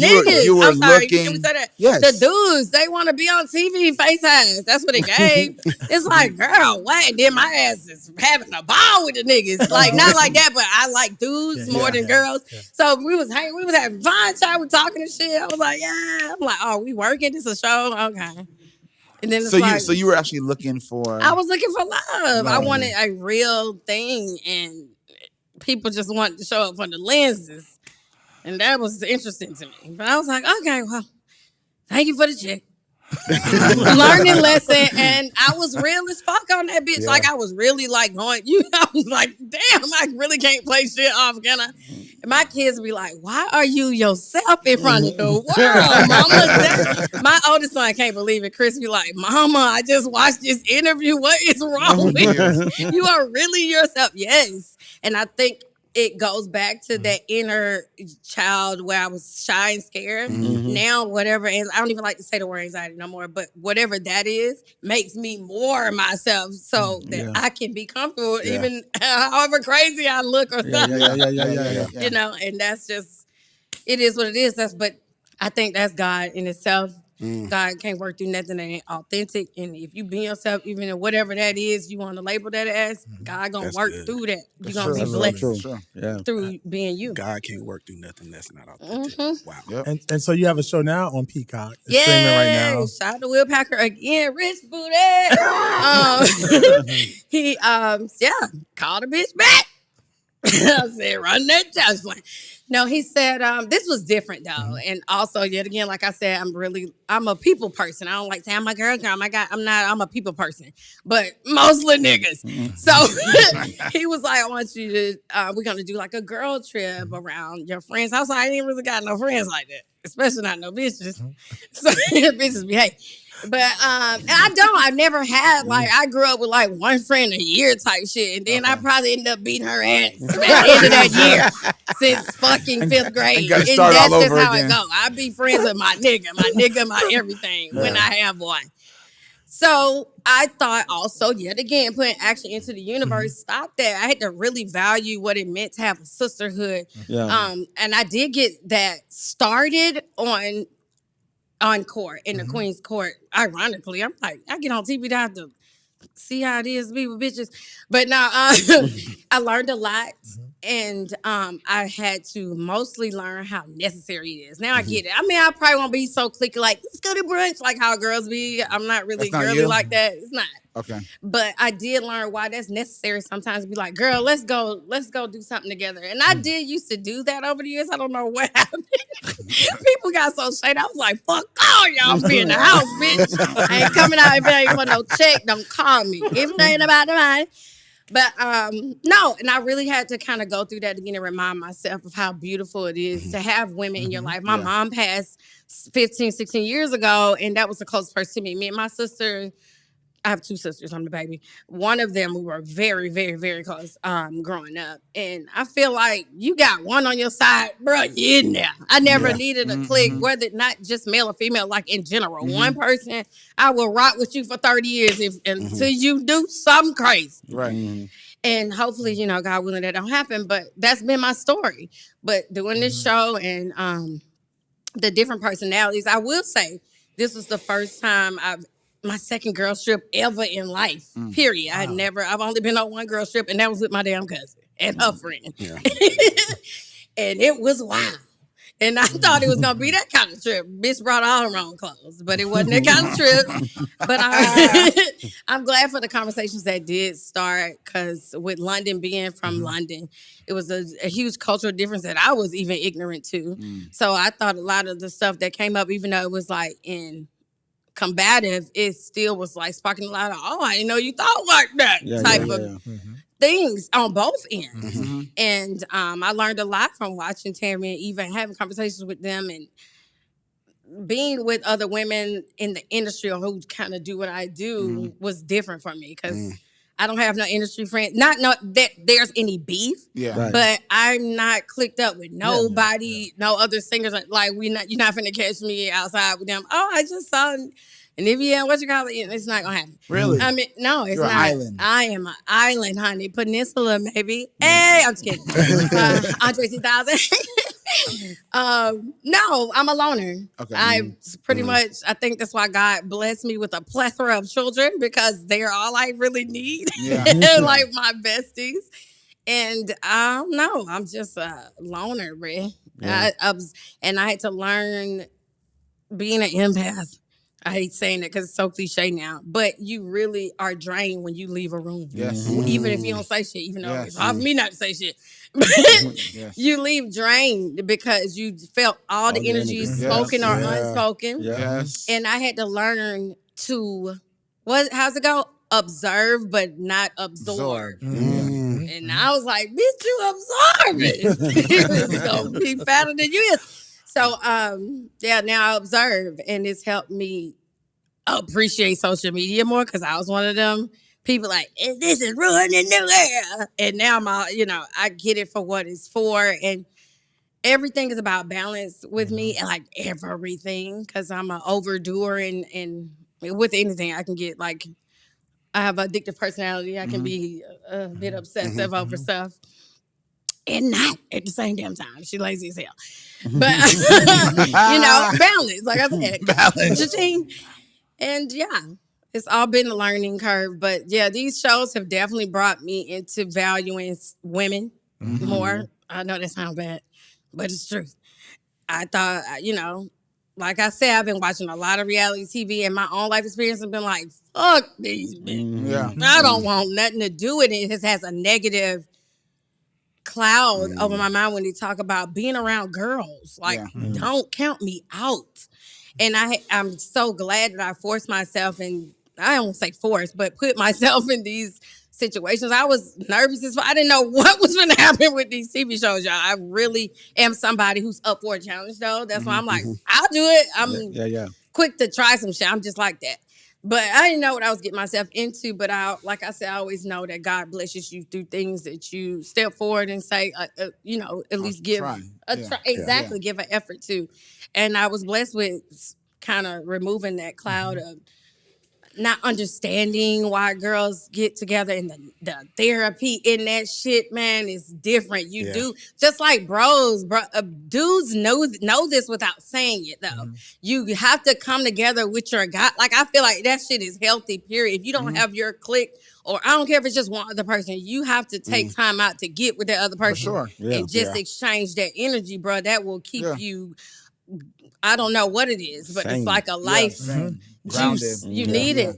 looking. Yes. The dudes, they want to be on TV, face ass. That's what it gave. It's like, girl, what? Then my ass is having a ball with the niggas. Like, not like that, but I like dudes more than girls. Yeah. So we was having fun, child, we talking and shit. I was like, yeah. I'm like, oh, we working? This a show? Okay. And then so you were actually looking for... I was looking for love. I wanted a real thing, and people just wanted to show up for the lenses. And that was interesting to me. But I was like, okay, well, thank you for the check. Learning lesson, and I was real as fuck on that bitch. Like I was really like going, I was like, damn, I really can't play shit off, can I? My kids be like, why are you yourself in front of the world, Mama? My oldest son can't believe it. Chris be like, Mama, I just watched this interview. What is wrong with you? You are really yourself. Yes. And I think it goes back to that inner child where I was shy and scared. Now, whatever, and I don't even like to say the word anxiety no more, but whatever that is makes me more myself so that I can be comfortable, even however crazy I look or something. You know, and that's just, it is what it is. But I think that's God in itself. God can't work through nothing that ain't authentic. And if you be yourself, even in whatever that is you want to label that as, God gonna work through that. You're gonna be blessed through being you. God can't work through nothing that's not authentic. Wow. Yep. And so you have a show now on Peacock. It's streaming right now. Shout out to Will Packer again, Rich Booty. He called a bitch back. I said, run that touch line. No, he said, this was different though. And also, yet again, like I said, I'm a people person. I don't like saying I'm a girl. I'm a people person, but mostly niggas. So he was like, I want you to, we're going to do like a girl trip around your friends' house. I ain't really got no friends like that, especially not no bitches. So bitches behave. But and I've never had, like, I grew up with like one friend a year type shit, and then I probably ended up beating her ass at the end of that year since fucking fifth grade. And that's just how it go. I be friends with my nigga, my everything when I have one. So I thought also, yet again, putting action into the universe, stop that. I had to really value what it meant to have a sisterhood. And I did get that started on court, in the Queen's Court. Ironically, I'm like, I get on TV to have to see how it is to be with bitches. But now I learned a lot, and I had to mostly learn how necessary it is. Now I get it. I mean, I probably won't be so cliquey like, let's go to brunch, like how girls be. I'm not really girly like that. It's not. Okay. But I did learn why that's necessary sometimes. Be like, girl, let's go do something together. And I did used to do that over the years. I don't know what happened. People got so shady. I was like, fuck all y'all be in the house, bitch. I ain't coming out if it ain't for no check. Don't call me. If it ain't about the money. But no, and I really had to kind of go through that again and remind myself of how beautiful it is to have women in your life. My mom passed 15, 16 years ago, and that was the closest person to me. Me and my sister, I have two sisters. I'm the baby. One of them, we were very, very, very close growing up. And I feel like you got one on your side, bro, you in there. I never needed a clique, whether not just male or female, like in general. One person, I will rock with you for 30 years until you do something crazy. Right. And hopefully, you know, God willing, that don't happen. But that's been my story. But doing this show and the different personalities, I will say this was the first time my second girl trip ever in life, period. Wow. I've only been on one girl trip, and that was with my damn cousin and her friend. Yeah. And it was wild. And I thought it was going to be that kind of trip. Bitch brought all her wrong clothes, but it wasn't that kind of trip. But I'm glad for the conversations that did start, because with London being from London, it was a huge cultural difference that I was even ignorant to. So I thought a lot of the stuff that came up, even though it was like in combative, it still was like sparking a lot of, I didn't know you thought like that type of things on both ends. And I learned a lot from watching Tammy and even having conversations with them and being with other women in the industry or who kind of do what I do was different for me, because I don't have no industry friends. Not that there's any beef, but I'm not clicked up with nobody, no other singers. Like you're not finna catch me outside with them. Oh, I just saw Nivea, what you call it? It's not gonna happen. Really? I mean, no, it's You're not. An island. I am an island, honey. Peninsula, maybe. Hey, I'm just kidding. Andre 2000. No, I'm a loner. Okay. I pretty much, I think that's why God blessed me with a plethora of children, because they're all I really need. Yeah. Like my besties. And I don't know, I'm just a loner, bruh. Yeah. And I had to learn being an empath. I hate saying it because it's so cliche now, but you really are drained when you leave a room. Yes. Even if you don't say shit, even though it's hard for me not to say shit. You leave drained because you felt all the energy spoken or unspoken. Yes. And I had to learn to, how's it go? Observe, but not absorb. And I was like, bitch, you absorbing. It's going to be fatter than you is. So, now I observe, and it's helped me appreciate social media more, because I was one of them people like, this is ruining new era. And now I get it for what it's for. And everything is about balance with me, and like everything, because I'm an overdoer, and with anything I can get like, I have an addictive personality. I can be a bit obsessive over stuff, and not at the same damn time. She lazy as hell, but balance. Like I said, balance. And it's all been a learning curve. But these shows have definitely brought me into valuing women more. I know that sounds bad, but it's true. I thought, like I said, I've been watching a lot of reality TV, and my own life experience has been like, fuck these bitches. Yeah. I don't want nothing to do with it. It has a negative cloud over my mind when they talk about being around girls. Like, don't count me out. And I'm so glad that I forced myself, and I don't say force, but put myself in these situations. I was nervous as fuck. I didn't know what was going to happen with these TV shows, y'all. I really am somebody who's up for a challenge, though. That's why I'm like, I'll do it. I'm quick to try some shit. I'm just like that. But I didn't know what I was getting myself into. But like I said, I always know that God blesses you through things that you step forward and say, at least give a try. Exactly, give an effort to. And I was blessed with kind of removing that cloud of not understanding why girls get together, and the therapy in that shit, man, is different. You do, just like dudes know this without saying it, though. You have to come together with your guy. Like, I feel like that shit is healthy, period. If you don't have your clique, or I don't care if it's just one other person, you have to take time out to get with that other person and just exchange that energy, bro. That will keep you, I don't know what it is, but it's like a life juice. You need it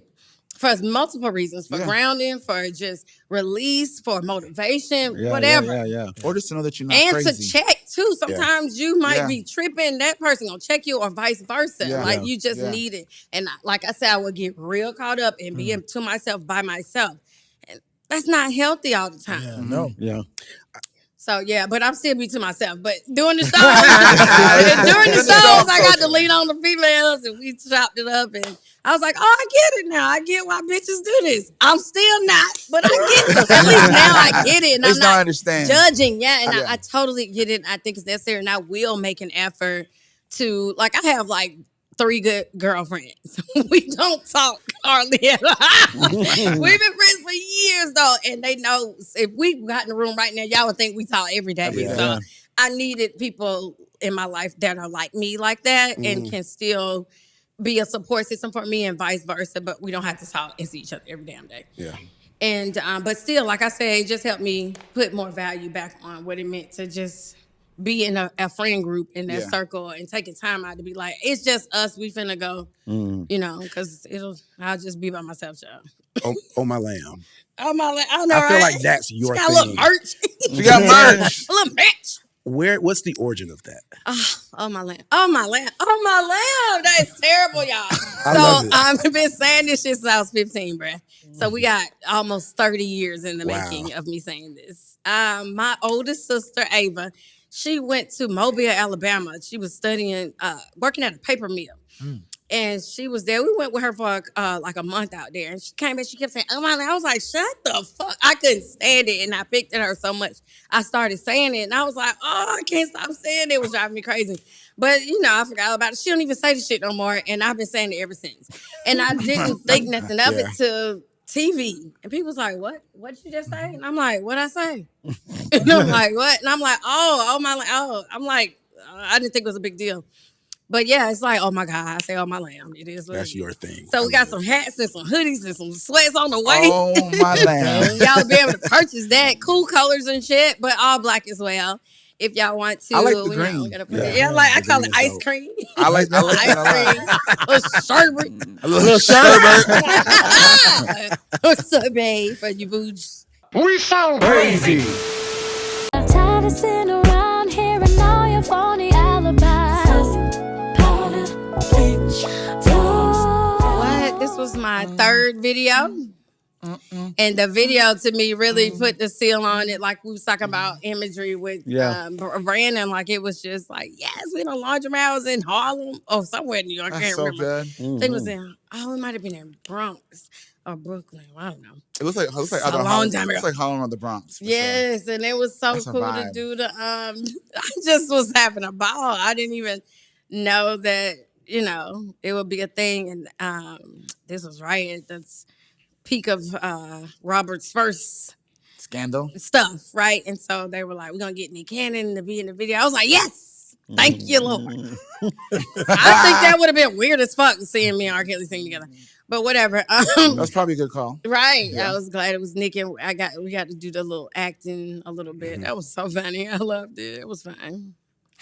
for multiple reasons, for grounding, for just release, for motivation, whatever. Or just to know that you're not and crazy. To check too. Sometimes you might be tripping, that person gonna check you, or vice versa. You just need it. And like I said, I would get real caught up and be to myself by myself. And that's not healthy all the time. So, but I'm still be to myself. But during the shows, I got to lean on the females, and we chopped it up. And I was like, oh, I get it now. I get why bitches do this. I'm still not, but I get it. At least now I get it. And I'm not judging. And I totally get it. I think it's necessary. And I will make an effort to, like, I have, like, 3 good girlfriends. We don't talk hardly at all. We've been friends for years, though, and they know if we got in the room right now, y'all would think we talk every day. So I needed people in my life that are like me, like that, and can still be a support system for me, and vice versa. But we don't have to talk and see each other every damn day. And but still, like I said, it just helped me put more value back on what it meant to just be in a friend group in that circle, and taking time out to be like, it's just us, we finna go, because I'll just be by myself, y'all. Oh my lamb. Oh my lamb. I know, I feel like that's your thing. She got a little merch. She got merch. A little merch. What's the origin of that? Oh my lamb. Oh my lamb. Oh my lamb. That is terrible, y'all. I I've been saying this shit since I was 15, bruh. So we got almost 30 years in the making of me saying this. My oldest sister, Ava, she went to Mobile, Alabama. She was studying, working at a paper mill. And she was there. We went with her for like a month out there. And she came back, she kept saying, oh my God. I was like, shut the fuck. I couldn't stand it. And I picked at her so much. I started saying it. And I was like, oh, I can't stop saying it. It was driving me crazy. But, I forgot about it. She don't even say the shit no more. And I've been saying it ever since. And I didn't think nothing of it till TV. And people was like, what? What did you just say? And I'm like, what'd I say? And I'm like, what? And I'm like, I'm like, I didn't think it was a big deal. But it's like, oh my God, I say, oh my lamb. It is what that's your thing. So we got some hats and some hoodies and some sweats on the way. Oh my lamb. Y'all be able to purchase that. Cool colors and shit, but all black as well. If y'all want to. I like the green. I call it ice cream. I like that. A little sherbet. What's up, babe? For you boots. We sound crazy. I'm tired of sitting around hearing all your phony alibis. What? This was my third video. And the video to me really put the seal on it. Like we was talking about imagery with Brandon. Like it was just like, yes, we know Laundromat was in Harlem or somewhere in New York. I can't remember. It was in, it might have been in Bronx or Brooklyn. I don't know. It looks like a long time ago. It's like Harlem or the Bronx. Yes, and it was so cool to do the. I just was having a ball. I didn't even know that it would be a thing, and this was right at the peak of Robert's first scandal stuff, right? And so they were like, "We're gonna get Nick Cannon to be in the video." I was like, "Yes, thank you, Lord." I think that would have been weird as fuck seeing me and R. Kelly sing together, but whatever. That's probably a good call, right? Yeah. I was glad it was Nick, and we got to do the little acting a little bit. That was so funny. I loved it. It was fun.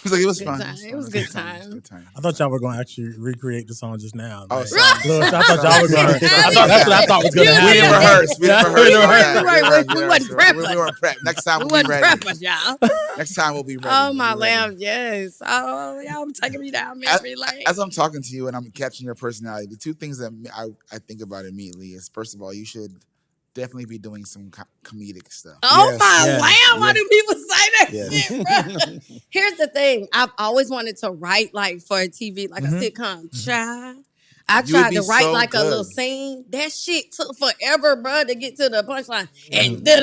It was fun. It was a good time. I thought y'all were going to actually recreate the song just now. Oh, sorry. I thought y'all were going to. That's what I thought was going to happen. We didn't rehearse. We wasn't prepped. We weren't prepped. Next time we'll be ready. Y'all. Next time we'll be ready. Oh, my lamb, yes. Oh, y'all taking me down memory lane. As I'm talking to you and I'm catching your personality, the two things that I think about immediately is, first of all, you should definitely be doing some comedic stuff. Oh my lamb! Why do people say that shit, bro? Here's the thing: I've always wanted to write like for a TV, like a sitcom. I tried to write like a little scene. That shit took forever, bro, to get to the punchline. And girl,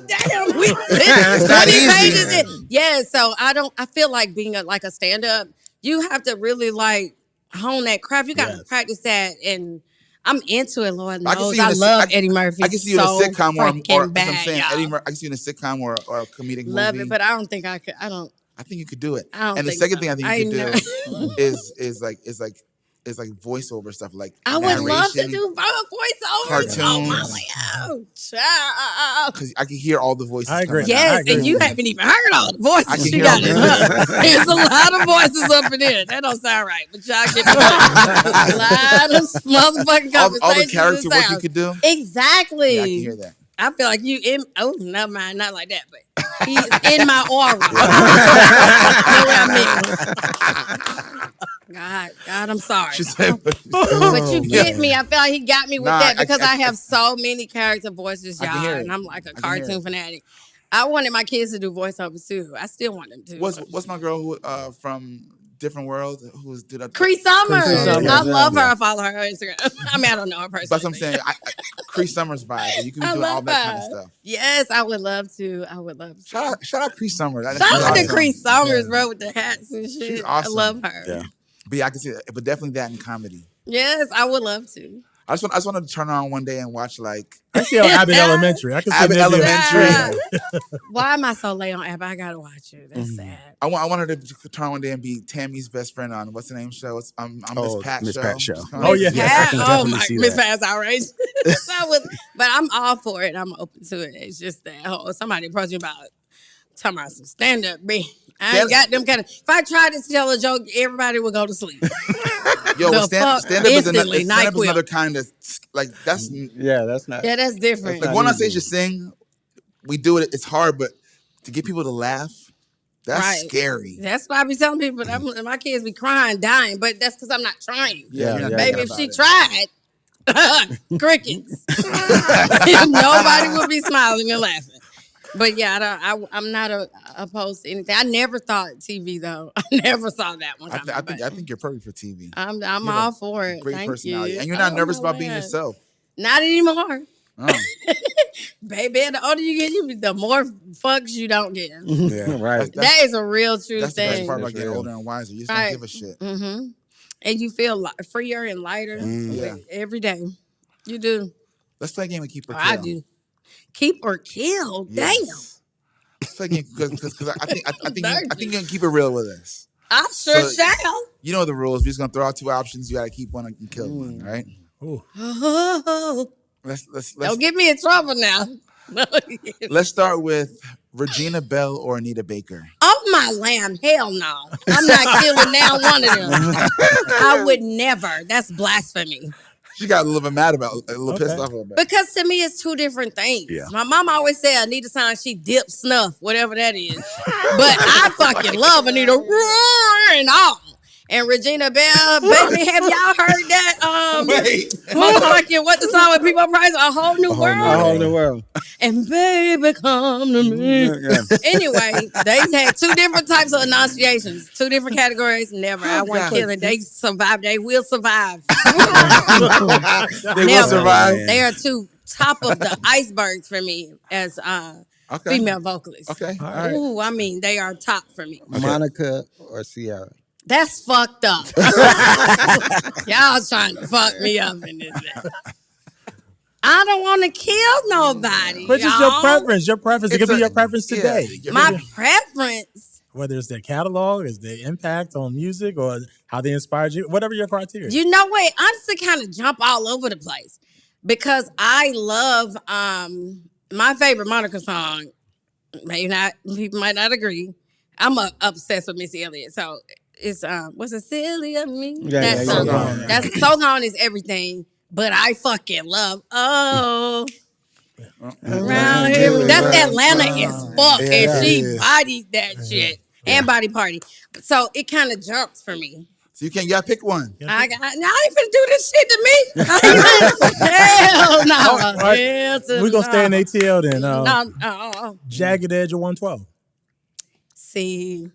damn, we it's not easy. Yeah, so I feel like being a stand-up, you have to really like hone that craft. You got to practice that and. I'm into it, Lord knows. I love Eddie Murphy. I can see you in a sitcom or bad, I'm saying Eddie Murphy. I can see you in a sitcom or a comedic movie. Love it, but I don't think I could. I think you could do it. I don't and the think second so. thing I think you could do is like voiceover stuff, like I would love to do voiceovers. Cartoons. Oh, child. Because I can hear all the voices. I agree. Yes, and you haven't even heard all the voices she got in her. There's a lot of voices up in there. That don't sound right, but y'all get a lot of motherfucking conversations. All the character work you could do. Exactly. Yeah, I can hear that. I feel like you in. Oh, never mind, not like that, but he's in my aura. Know what I mean? God, I'm sorry. But you get me. I feel like he got me with that because I have so many character voices, y'all, and I'm like a cartoon fanatic. I wanted my kids to do voiceovers too. I still want them to. What's my girl who from Different World who's did a Cree Summers? I love her. I follow her on Instagram. I mean, I don't know her personally. But I'm saying, Cree Summers vibe. You can be doing all that kind of stuff. Yes, I would love to. Shout out Cree Summers. Shout out to Cree Summers, bro, with the hats and shit. She's awesome. I love her. Yeah. But yeah, I can see that. But definitely that in comedy. Yes, I would love to. I just want to turn on one day and watch like I see on Abbott Elementary. I can see Abbott Elementary. Why am I so late on Abbott? I gotta watch it. That's sad. I want her to turn one day and be Tammy's best friend on what's the name show? It's Miss Pat show. Oh yeah, I can definitely see Miss Pat's outrageous. But I'm all for it. I'm open to it. It's just that somebody approached me about talking about some stand up, man. I ain't got them kind of. If I tried to tell a joke, everybody would go to sleep. Yo, stand up is another kind of like that's that's not. Yeah, that's different. Like going on stage to sing, we do it. It's hard, but to get people to laugh, that's scary. That's why I be telling people my kids be crying, dying, but that's because I'm not trying. Baby, if she tried, crickets, nobody would be smiling and laughing. But yeah, I'm not opposed to anything. I never thought TV though. I never saw that one. I think you're perfect for TV. I'm all for it. Great Thank personality, you. and you're not nervous about being yourself. Not anymore. Baby, the older you get, the more fucks you don't get. Yeah, right. That is a real true that's thing. That's the best part about getting older and wiser. You just don't give a shit. Mm-hmm. And you feel freer and lighter every day. You do. Let's play a game of Keep or Kill. I do. Keep or kill? Yes. Damn. Because I think you can keep it real with us. I sure shall. You know the rules. We're just gonna throw out two options. You gotta keep one and kill one, right? Ooh. Let's don't get me in trouble now. Let's start with Regina Bell or Anita Baker. Oh my lamb, hell no. I'm not killing now one of them. I would never. That's blasphemy. She got a little bit mad about it, a little pissed off about it. Because to me, it's two different things. Yeah. My mom always said Anita sounds she dip snuff, whatever that is. But I fucking love Anita roaring off. And Regina Bell, baby, have y'all heard that? Wait. What the song with people praise? A Whole New World? A Whole New World. And baby, come to me. Yeah. Anyway, they had two different types of enunciations, two different categories. Never. I wasn't killing. They survived. They will survive. They will survive. They are two top of the icebergs for me as female vocalists. Okay. All right. Ooh, I mean, they are top for me. Okay. Monica or Ciara? That's fucked up. Y'all trying to fuck me up in this. I don't want to kill nobody. But just your preference. Your preference. It could be your preference today. Yeah, my preference. Whether it's their catalog, is their impact on music, or how they inspired you, whatever your criteria. You know what? Honestly, kind of jump all over the place because I love my favorite Monica song. Maybe not. People might not agree. I'm obsessed with Missy Elliott, so. It's what's it, silly of me? That's so gone. That's so gone is everything. But I fucking love around here. That's Atlanta as fuck, and she bodied that shit and Body Party. So it kind of jumps for me. So you gotta pick one. I ain't finna do this shit to me. Hell no. Right. We gonna stay in ATL then. No. Jagged Edge of 112. See.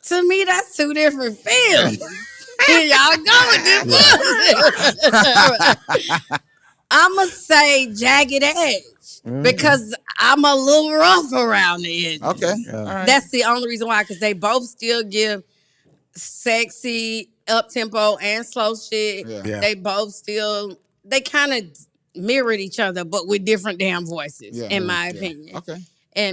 To me, that's two different feelings. Here y'all go with this bullshit. I'ma say Jagged Edge because I'm a little rough around the edge. Okay. Right. That's the only reason why, because they both still give sexy, up-tempo, and slow shit. Yeah. They both still, they kind of mirrored each other, but with different damn voices, in my opinion. Okay.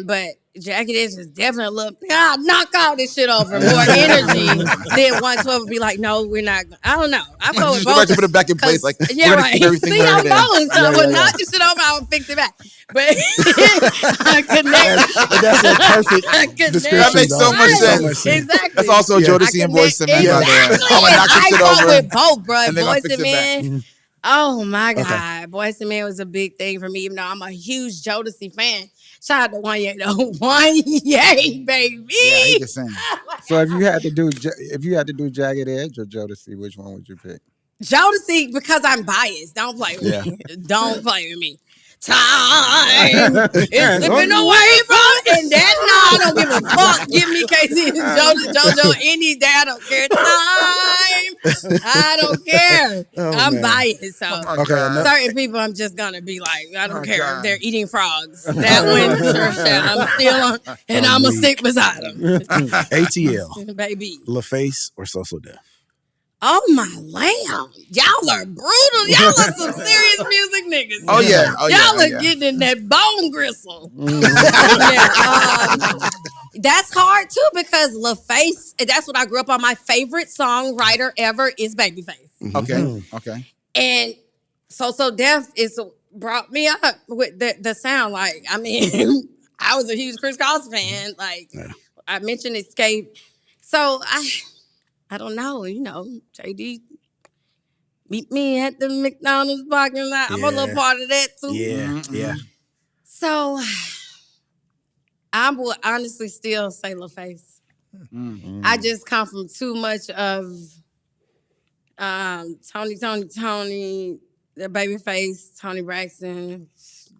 But Jagged Edge is definitely a little, knock all this shit over. More energy than 112 would be like, no, we're not. I don't know. I go with both. To put it back in place. Like, yeah, right. See, I'm going. So I would knock this shit over, I would fix it back. But I connect. That's a perfect description. That makes so much sense. Exactly. That's also Jodeci and Boyz II Men. Exactly. I go with both, bro. Boyz II Men. Oh my God. Boyz II Men was a big thing for me, even though I'm a huge Jodeci fan. Shout out to One Yay though. One Yay, baby. Yeah, he can sing. So if you had to do Jagged Edge or Jodeci, which one would you pick? Jodeci, because I'm biased. Don't play with me. Don't play with me. Time is slipping away from, and that I don't give a fuck. Give me Casey and JoJo any day. I don't care. Time. I don't care. I'm biased. So certain people, I'm just gonna be like, I don't care if they're eating frogs. That wins for sure. I'm still on, and I'm gonna stick beside them. ATL, baby. LaFace or So Def? Oh my lamb. Y'all are brutal. Y'all are some serious music niggas. Oh yeah. Y'all are getting in that bone gristle. That's hard too because LaFace, that's what I grew up on. My favorite songwriter ever is Babyface. Okay. And So Def is brought me up with the sound. Like, I mean, I was a huge Chris Cross fan. Like, I mentioned Escape. So I don't know, JD, meet me at the McDonald's parking lot. I'm a little part of that too. Yeah. So I would honestly still say LaFace. I just come from too much of Tony, the Babyface, Tony Braxton,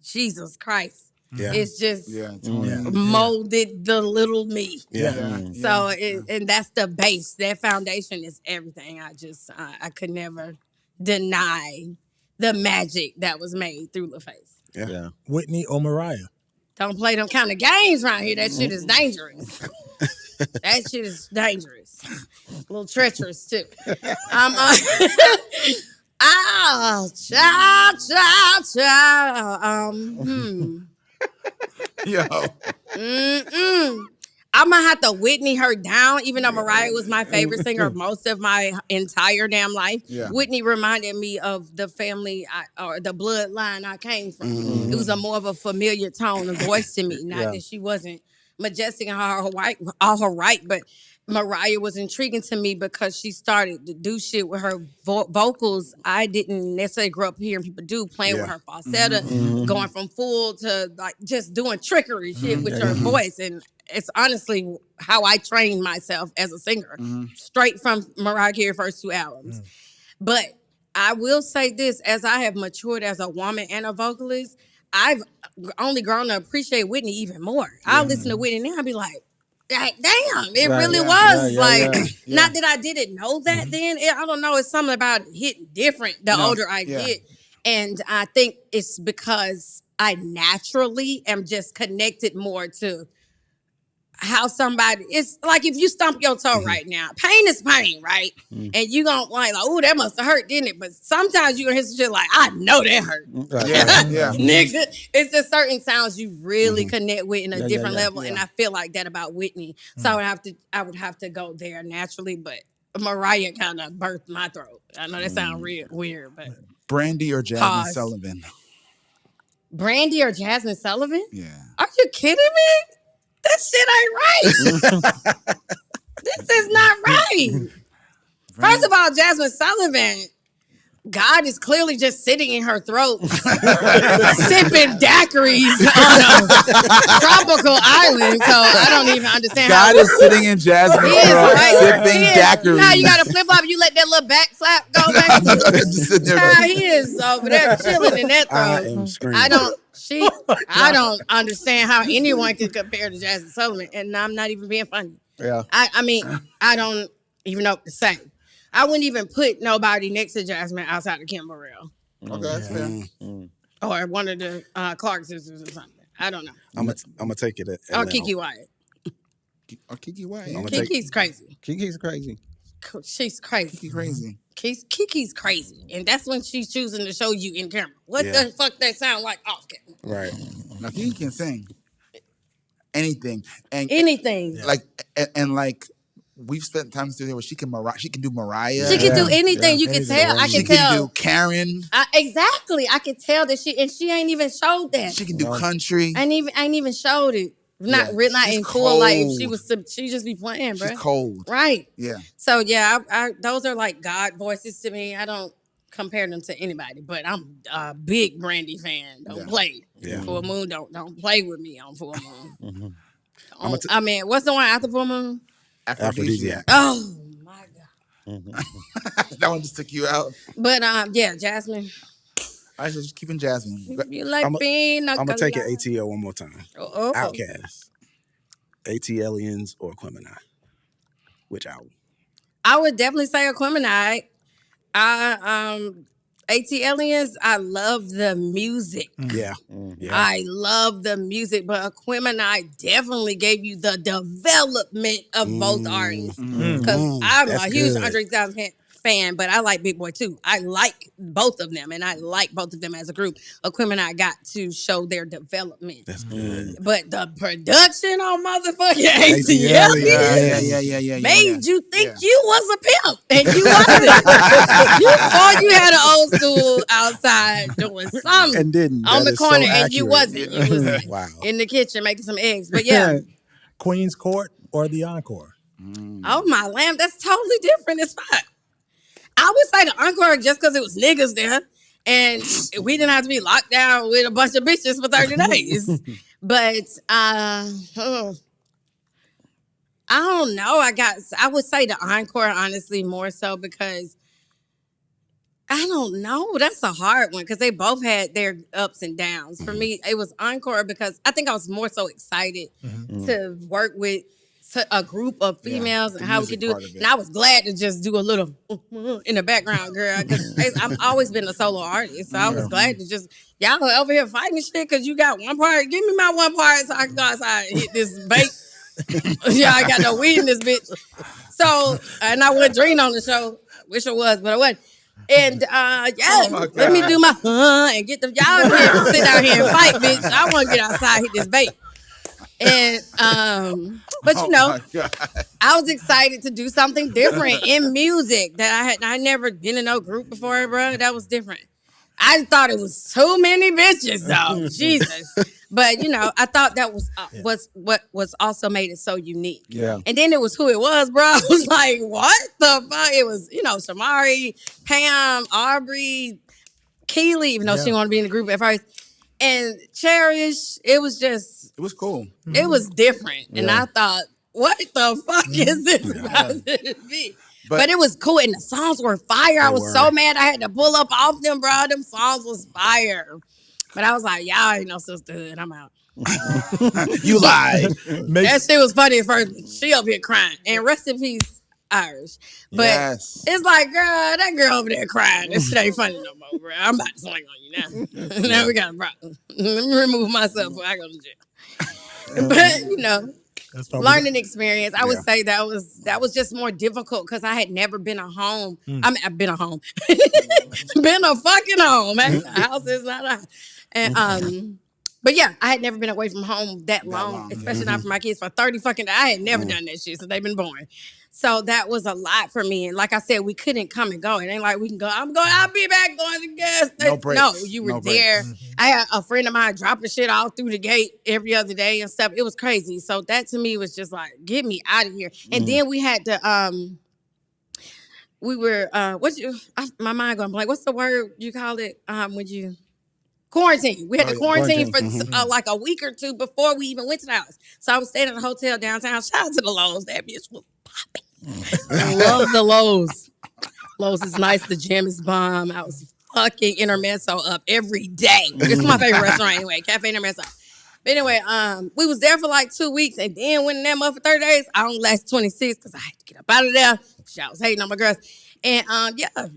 Jesus Christ. Yeah. It's just molded the little me. So, and that's the base. That foundation is everything. I could never deny the magic that was made through LaFace. Yeah. Whitney or Mariah? Don't play them kind of games around here. That shit is dangerous. That shit is dangerous. A little treacherous, too. Yo. I'm gonna have to Whitney her down, even though Mariah was my favorite singer most of my entire damn life. Yeah. Whitney reminded me of the family or the bloodline I came from. It was more of a familiar tone of voice to me. Not that she wasn't majestic and all her right, but Mariah was intriguing to me because she started to do shit with her vocals. I didn't necessarily grow up hearing people playing with her falsetto, going from full to like just doing trickery shit with her voice. And it's honestly how I trained myself as a singer, straight from Mariah Carey's first 2 albums. But I will say this, as I have matured as a woman and a vocalist, I've only grown to appreciate Whitney even more. I'll listen to Whitney now and be like, damn, it really was. Not that I didn't know that then. I don't know. It's something about it hitting different the older I get. And I think it's because I naturally am just connected more to how somebody, it's like if you stump your toe right now, pain is pain, right? And you gonna like, oh, that must have hurt, didn't it? But sometimes you gonna hear some shit like, I know that hurt. Nigga, it's just certain sounds you really connect with in a different level. And I feel like that about Whitney. So I would have to go there naturally, but Mariah kind of birthed my throat. I know that sounds real weird, but. Brandy or Jasmine Sullivan? Brandy or Jasmine Sullivan? Yeah. Are you kidding me? This shit ain't right. This is not right. First of all, Jasmine Sullivan, God is clearly just sitting in her throat, sipping daiquiris on a tropical island. So I don't even understand. God is sitting in Jasmine's throat, sipping daiquiris. Now you got to flip flop. You let that little back flap go back. He is over there chilling in that throat. I am screaming. I don't understand how anyone can compare to Jasmine Sullivan, and I'm not even being funny. Yeah. I mean, I don't even know what to say. I wouldn't even put nobody next to Jasmine outside of Kim Burrell. Okay, that's fair. Or one of the Clark sisters or something. I don't know. I'm gonna take it. Or Kiki Wyatt. Kiki Wyatt. Kiki's crazy. Kiki's crazy. She's crazy. Kiki crazy. Kiki's crazy. And that's when she's choosing to show you in camera. What the fuck that sound like off camera? Right. Now Kiki can sing anything. And anything. Like and like we've spent time together where she can do Mariah. She can do anything. You can tell. I can tell. She can do Karen. Exactly. I can tell that she ain't even showed that. She can do country. I ain't even showed it. Not in full life. She just be playing, bro. She's cold. Right. Yeah. So yeah, I those are like God voices to me. I don't compare them to anybody, but I'm a big Brandy fan. Don't play. Yeah. Full Moon, don't play with me on Full Moon. I mean, what's the one after Full Moon? Aphrodisiac. Oh my God. That one just took you out. But Jasmine. I just keeping Jasmine. You like I'm gonna take it ATL one more time. Outkast, AT-Aliens, or Aquemini. Which album? I would definitely say Aquemini. AT-Aliens, I love the music. Yeah. I love the music, but Aquemini definitely gave you the development of both artists. Because I'm a huge Andre 3000 fan, but I like Big Boy too. I like both of them, and I like both of them as a group. Aquemini got to show their development. That's good. But the production on motherfucking AT-Aliens made you think you was a pimp, and you wasn't. You had an old school outside doing something and didn't on the corner, and you wasn't. You was in the kitchen making some eggs. But Queen's Court or the Encore? Oh my lamb, that's totally different. It's fine. I would say the Encore just because it was niggas there. And we didn't have to be locked down with a bunch of bitches for 30 days. But I don't know. I would say the Encore, honestly, more so because I don't know. That's a hard one because they both had their ups and downs. For me, it was Encore because I think I was more so excited to work with a group of females and how we could do it. And I was glad to just do a little in the background, girl, because I've always been a solo artist. So I was glad to just, y'all are over here fighting shit because you got one part. Give me my one part so I can go outside and hit this bait. I got no weed in this bitch. So, and I went dream on the show. Wish it was, but I wasn't. And let me do my and get the y'all here, sit down here and fight, bitch. I want to get outside, hit this bait. And but you know, I was excited to do something different in music that I never been in no group before, bro. That was different. I thought it was too many bitches though. Jesus. But I thought that was what was also made it so unique. Yeah. And then it was who it was, bro. I was like, what the fuck? It was, Shamari, Pam, Aubrey, Keely, even though she didn't want to be in the group at first. And Cherish, it was cool. It was different. Yeah. And I thought, what the fuck is this about to be? But it was cool, and the songs were fire. I was so mad I had to pull up off them, bro. Them songs was fire. But I was like, y'all ain't no sisterhood. I'm out. You lied. That shit was funny at first. She up here crying. And rest in peace, Irish. But it's like, girl, that girl over there crying. This shit ain't funny no more, bro. I'm about to swing on you now. Now we got a problem. Let me remove myself before I go to jail. But, learning experience. I would say that was just more difficult because I had never been a home. I mean, I've been a home. Been a fucking home. The house is not a house. And but yeah, I had never been away from home that long. Especially not for my kids for 30 fucking days. I had never done that shit since they've been born. So that was a lot for me. And like I said, we couldn't come and go. It ain't like we can go, I'll be back going to gas. No, you were there. I had a friend of mine dropping shit all through the gate every other day and stuff. It was crazy. So that to me was just like, get me out of here. And then we had to, my mind going blank. What's the word you call it when you... Quarantine. We had to quarantine for like a week or two before we even went to the house. So I was staying at a hotel downtown. Shout out to the Lowe's. That bitch was popping. I love the Lowe's. Lowe's is nice. The gym is bomb. I was fucking Intermezzo up every day. It's my favorite restaurant anyway. Cafe Intermezzo. But anyway, we was there for like 2 weeks. And then went in that month for 30 days. I only lasted 26 because I had to get up out of there. I was hating on my girls. And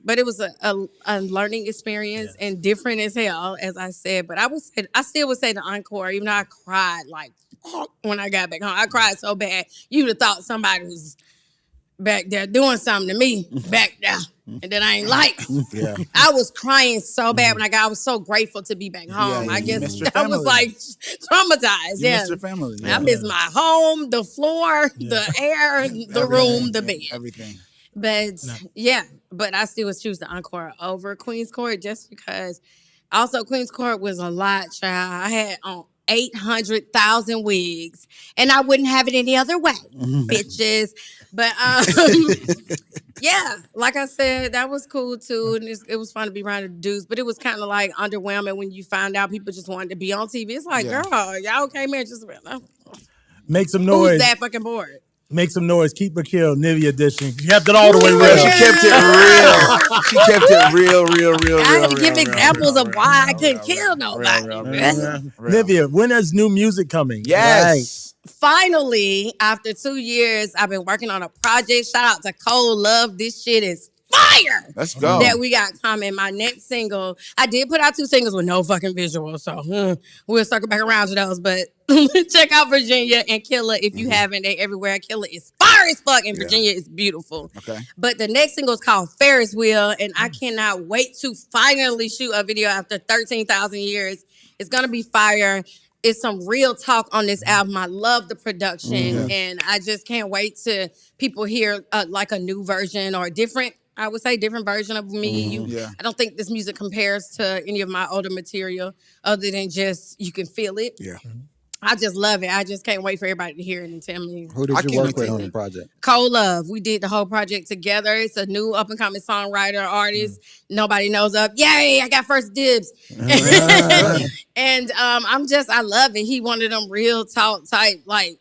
but it was a learning experience and different as hell, as I said. But I still would say the encore, even though I cried like when I got back home. I cried so bad. You would have thought somebody was back there doing something to me back there. And then I ain't like. Yeah. I was crying so bad when I was so grateful to be back home. I guess I was like traumatized. You missed your family. I missed my home, the floor, the air, the room, the bed. Everything. But but I still would choose the encore over Queen's Court just because also Queen's Court was a lot, child. I had on 800,000 wigs and I wouldn't have it any other way, bitches. But like I said, that was cool too. And it was fun to be around the dudes, but it was kind of like underwhelming when you find out people just wanted to be on TV. It's like, girl, y'all came here just make some noise. Who's that fucking bored? Make some noise. Keep it kill. Nivea edition. You kept it all the way real. She kept it real. She kept it real. I had to give examples of why I couldn't kill nobody. Nivea, when is new music coming? Yes. Finally, after 2 years, I've been working on a project. Shout out to Cole Love. This shit is fire. Let's go. That we got coming. My next single. I did put out 2 singles with no fucking visual, so we'll circle back around to those. But check out Virginia and Killer if you haven't. They everywhere. Killer is fire as fuck, and Virginia is beautiful. Okay. But the next single is called Ferris Wheel, and I cannot wait to finally shoot a video after 13,000 years. It's gonna be fire. It's some real talk on this album. I love the production, and I just can't wait to people hear like a new version or different. I would say different version of me. I don't think this music compares to any of my older material other than just you can feel it. Yeah. I just love it. I just can't wait for everybody to hear it and tell me. Who did you work with on the project? Cole Love. We did the whole project together. It's a new up-and-coming songwriter, artist. Nobody knows of. Yay, I got first dibs. And I love it. He one of them real talk type, like,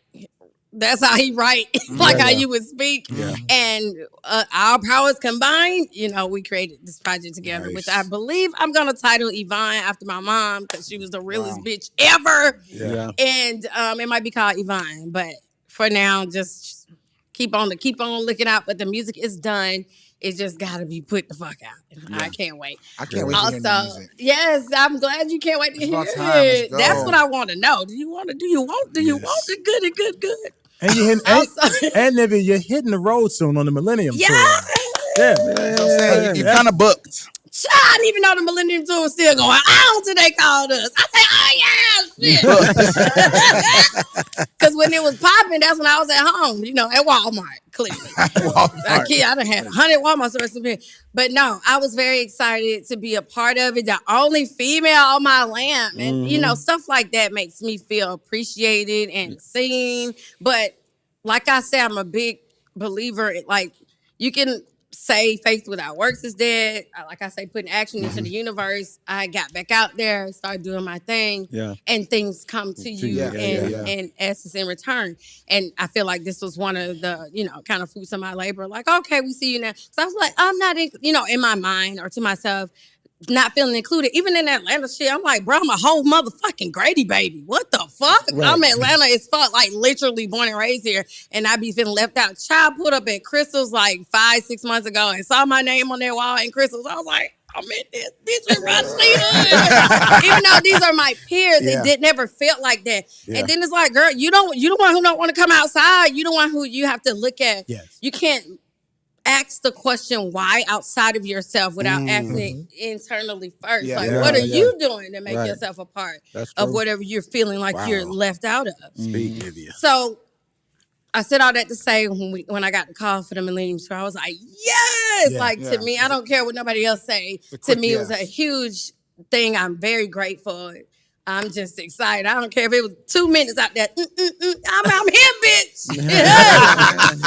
that's how he write, like how you would speak. Yeah. And our powers combined, we created this project together, which I believe I'm going to title Yvonne after my mom because she was the realest bitch ever. Yeah. And it might be called Yvonne, but for now, just keep on looking out. But the music is done. It just got to be put the fuck out. Yeah. I can't wait. I can't wait to hear the music. Yes, I'm glad you can't wait to hear it. That's what I want to know. Do you want the good? And you're Nivea, you're hitting the road soon on the Millennium Tour. Yeah. You kind of booked. I didn't even know the Millennium Tour was still going on till they called us. I said, oh, shit. Because when it was popping, that's when I was at home, at Walmart, clearly. I done had 100 Walmart stores. But no, I was very excited to be a part of it. The only female on my lamp. And, stuff like that makes me feel appreciated and seen. But like I said, I'm a big believer. Like, you can say faith without works is dead. Like I say, putting action into the universe. I got back out there, started doing my thing, and things come to you in essence in return. And I feel like this was one of the, kind of fruits of my labor. Like, okay, we see you now. So I was like, I'm not, in my mind or to myself, not feeling included. Even in Atlanta shit, I'm like, bro, I'm a whole motherfucking Grady baby. What the fuck? Right. I'm Atlanta as fuck, like literally born and raised here, and I be feeling left out. Child put up at Crystal's like 5-6 months ago and saw my name on their wall in Crystal's. I was like, I'm in this bitch with Rashida. Even though these are my peers, it never felt like that. And then it's like, girl, you the one who don't want to come outside. You the one who you have to look at. Yes. You can't ask the question why outside of yourself without asking internally first. What are you doing to make yourself a part of whatever you're feeling like you're left out of? Speak, Nivea. So I said all that to say when I got the call for the Millennium Tour, I was like, yes! To me, I don't care what nobody else say. To me, it was a huge thing. I'm very grateful. I'm just excited. I don't care if it was 2 minutes out there. I'm here, bitch.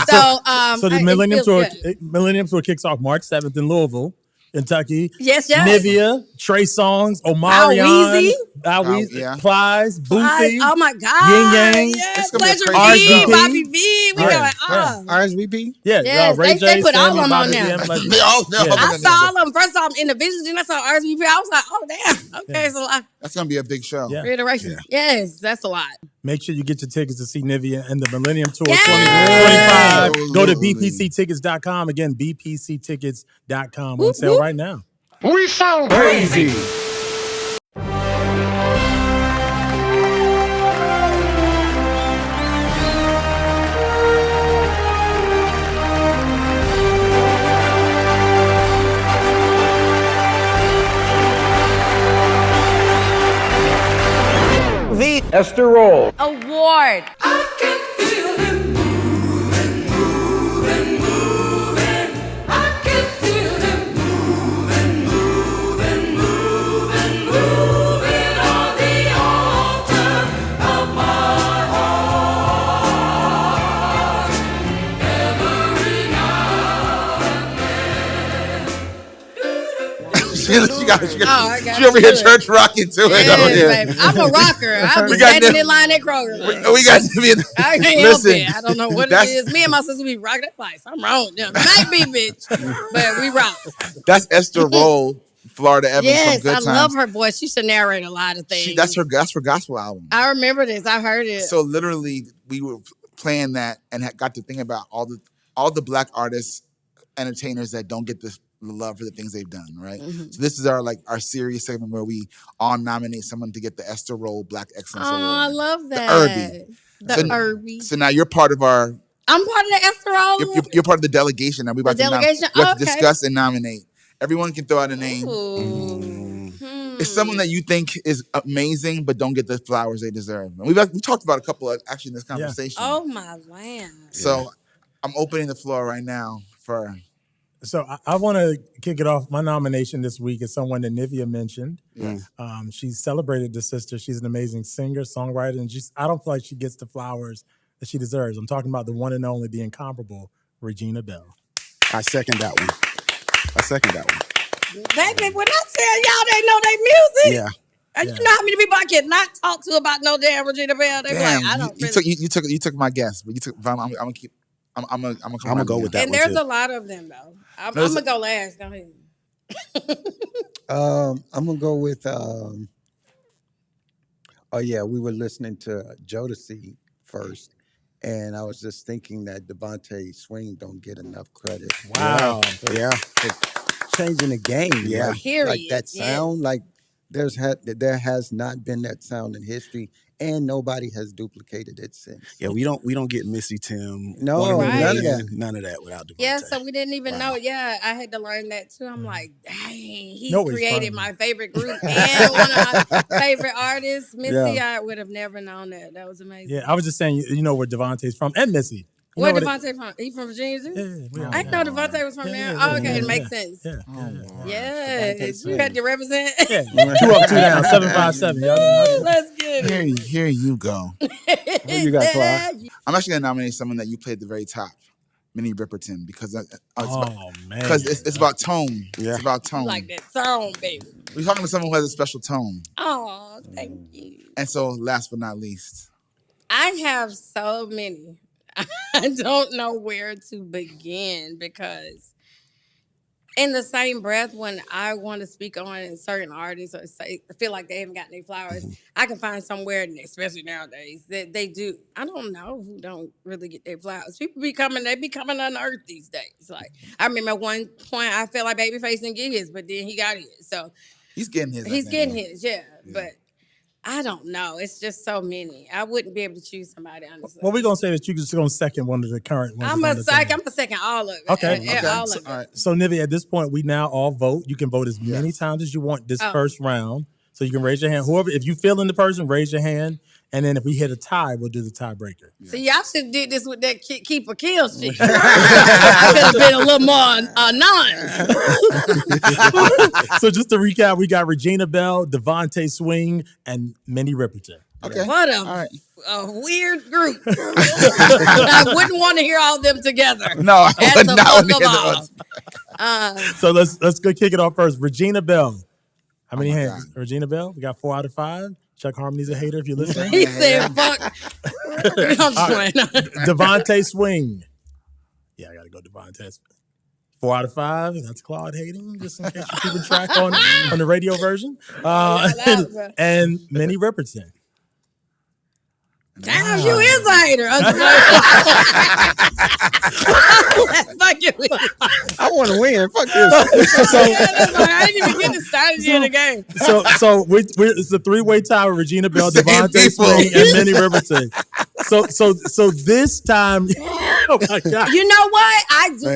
So the Millennium Tour kicks off March 7th in Louisville, Kentucky. Yes. Nivea, Trey Songz, Omarion, Plies, Boosie. Oh my God. Yin Yang. Yes. Pleasure V, Bobby V. We going RSVP? Yeah. Ray they put all of them on Bobby there. V, I saw all of them. First off, in the vision, then I saw RSVP. I was like, oh, damn. Okay, so that's going to be a big show. Reiteration. Yeah. Yes, that's a lot. Make sure you get your tickets to see Nivea and the Millennium Tour 2025. Go to bpctickets.com. Again, bpctickets.com. On sale right now. We sound crazy. The Ester Roll Award. I can feel him moving. I can feel him moving on the altar of my heart. Every now and then. She over here church rocking to it. Yes, baby. I'm a rocker. I was standing in line at Kroger. We got Nivea. I can't help it. I don't know what it is. Me and my sister be rocking that place. I'm wrong. Might be, bitch. But we rock. That's Ester Roll, Florida Evans. Yes, from Good I Times. love her voice. She should narrate a lot of things. That's her gospel album. I remember this. I heard it. So literally, we were playing that and got to think about all the Black artists, entertainers that don't get the love for the things they've done, right? Mm-hmm. So this is our serious segment where we all nominate someone to get the Ester Roll Black Excellence Award. I love that. The Irby. So now you're part of our. I'm part of the Ester Roll. You're part of the delegation. Now we about to discuss and nominate. Everyone can throw out a name. It's someone that you think is amazing, but don't get the flowers they deserve. And we talked about a couple of actually in this conversation. Yeah. Oh my land! So I'm opening the floor right now for. So I want to kick it off. My nomination this week is someone that Nivea mentioned. Yes. She celebrated the sister. She's an amazing singer, songwriter, and I don't feel like she gets the flowers that she deserves. I'm talking about the one and only, the incomparable Regina Belle. I second that one. Baby, when I tell y'all they know their music, yeah. You know how many people I cannot talk to about no damn Regina Belle? They be like, I don't. You took my guess, but I'm gonna keep. I'm gonna go with that. And one there's too. a lot of them though. I'm gonna go last. Go ahead. I'm gonna go with. We were listening to Jodeci first, and I was just thinking that Devontae Swing don't get enough credit. Wow. For changing the game. Yeah. Like that sound. Like there has not been that sound in history, and nobody has duplicated it since. Yeah, we don't get Missy Tim. No, Right. none of that without Devontae. Yeah, so we didn't even know. Yeah, I had to learn that too. I'm like, dang, he created my favorite group and one of my favorite artists, Missy. I would have never known that. That was amazing. Yeah, I was just saying, you know where Devontae's from, and Missy. Where Devontae from? He from Virginia too? Yeah, I know Devontae was from there. Oh, okay, it makes sense. Yeah, you had to represent. Yeah, 2 up, 2 down, 757. Let's get it. Here you go. What you got, Clark? I'm actually gonna nominate someone that you played at the very top, Minnie Riperton, because man, it's about tone. Yeah. It's about tone. You like that tone, baby. We're talking to someone who has a special tone. Oh, thank you. And so, last but not least, I have so many. I don't know where to begin because in the same breath, when I want to speak on certain artists or feel like they haven't gotten their flowers, I can find somewhere, especially nowadays, that they do. I don't know who don't really get their flowers. People be coming unearthed these days. Like, I remember at one point I felt like Babyface didn't get his, but then he got his. So he's getting his. He's getting his, yeah. But I don't know. It's just so many. I wouldn't be able to choose somebody, honestly. Well, we're going to say that you're just going to second one of the current ones. I'm going to second all of it. Okay. All of it. All right. So, Nivea, at this point, we now all vote. You can vote as many times as you want this first round. So you can raise your hand. Whoever, if you feel in the person, raise your hand. And then if we hit a tie, we'll do the tiebreaker. So y'all should have did this with that keep or kill shit. I could have been a little more non. So just to recap, we got Regina Belle, Devontae Swing, and Minnie Riperton. Okay. What a weird group. I wouldn't want to hear all of them together. No, I would not want to hear them. So let's go kick it off first. Regina Belle. How many hands? God. Regina Belle. We got 4 out of 5. Chuck Harmony's a hater if you're listening. He said, fuck. I'm just playing. Devontae Swing. Yeah, I got to go Devontae. 4 out of 5. That's Claude hating, just in case you're keeping track on the radio version. And Minnie Riperton. Damn, you is a hater. Fuck you. I want to win. Fuck this. I didn't even get to start in the game. So it's a 3-way tie with Regina Belle, Devontae Swing, and Minnie Riperton. So this time, oh my God. You know what?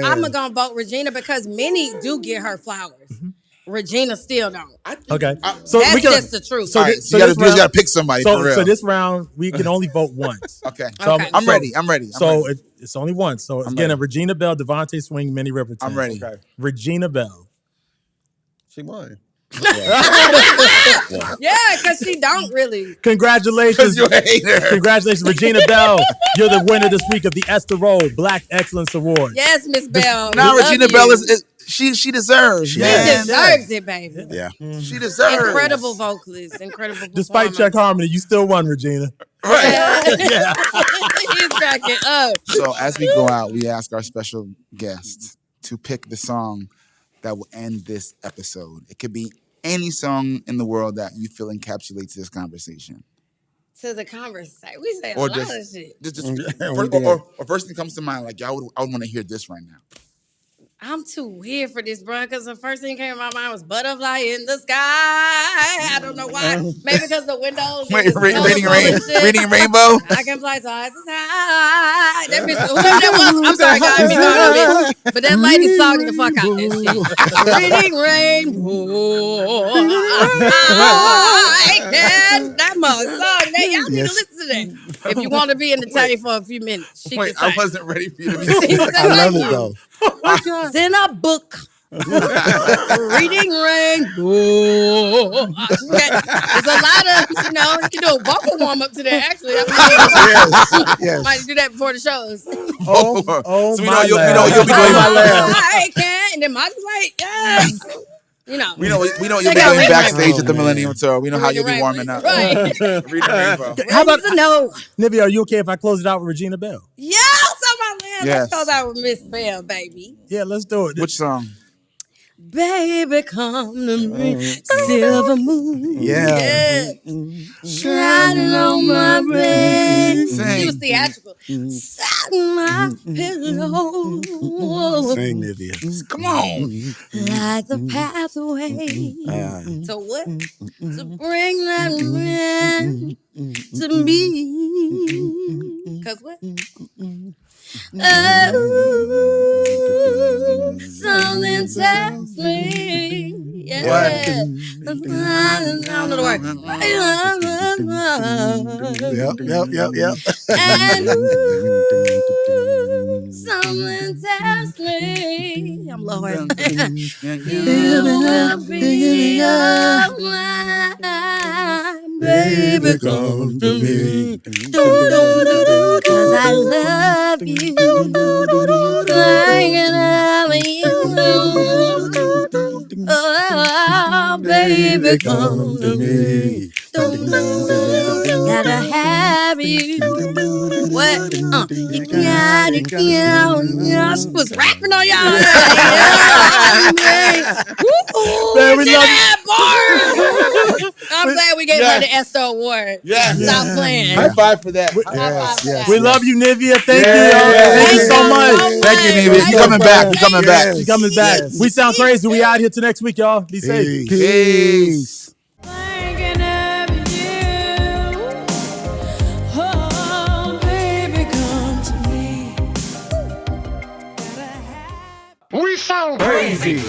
I'm gonna vote Regina because Minnie do get her flowers. Mm-hmm. Regina still don't. Okay, so that's just the truth. So, you gotta pick somebody for real. So this round we can only vote once. Okay. So I'm ready. So it's only once. So again, Regina Belle, Devontae Swing, Minnie Riperton. I'm ready. Okay. Regina Belle. She won. Yeah, because she don't really. Congratulations. You're a hater. Congratulations, Regina Belle. You're the winner this week of the Ester Black Excellence Award. Yes, Miss Belle. Now Regina Belle is she deserves. She deserves it, baby. Yeah. She deserves. Incredible vocalist. Incredible. Despite Chuck Harmony, you still won, Regina. Right. Yeah. He's cracking up. So as we go out, we ask our special guests to pick the song that will end this episode. It could be any song in the world that you feel encapsulates this conversation. To the conversation. We say a lot of shit. Or first thing comes to mind, like, I would want to hear this right now. I'm too weird for this, bro, because the first thing that came to my mind was Butterfly in the Sky. I don't know why. Maybe because the windows. Reading Rainbow. I can fly twice as high. That bitch, whoever that was, I'm sorry, guys. But that lady sung the fuck out this shit. Reading Rainbow. That mother song. Y'all need to listen to that. If you want to be entertained for a few minutes. Wait, I wasn't ready for you to be I love it, though. Oh my God. It's in a book. Reading Rainbow. There's a lot of, you can do a vocal warm up to that, actually. Yes. Might do that before the shows. Oh so my you'll be doing my lab. I can't. And then Michael's like, yes. We know you'll be doing backstage at the Millennium Tour. We know how you'll be warming up. Right. Reading Rainbow. How about Nivea, are you okay if I close it out with Regina Belle? Yes, on my land. Let's close out with Miss Belle, baby. Yeah, let's do it. Which song? Baby, come to me, silver moon. Yeah. Shining on my face. She was theatrical. Sat my pillow. Sing, Nivea. Come on. Like the pathway. So what? To bring that man to me. Cause what? Oh, something tells me. Yeah. I don't know the word. Yep. And something tells me. I'm low. You will be all mine, baby. Come to me. Cause I love you. Like I love you. Oh, baby, come to me. Gotta have you. What? You gotta go. She was rapping on y'all. Man, we love that bars. I'm glad we gave her the Ester Award. Yeah. Stop playing. High five for that. We love you, Nivea. Thank you. Thank you so much. Thank you, Nivea. You coming back. You coming back. You coming back. We sound crazy. We out here till next week, y'all. Be safe. Peace. We sound crazy.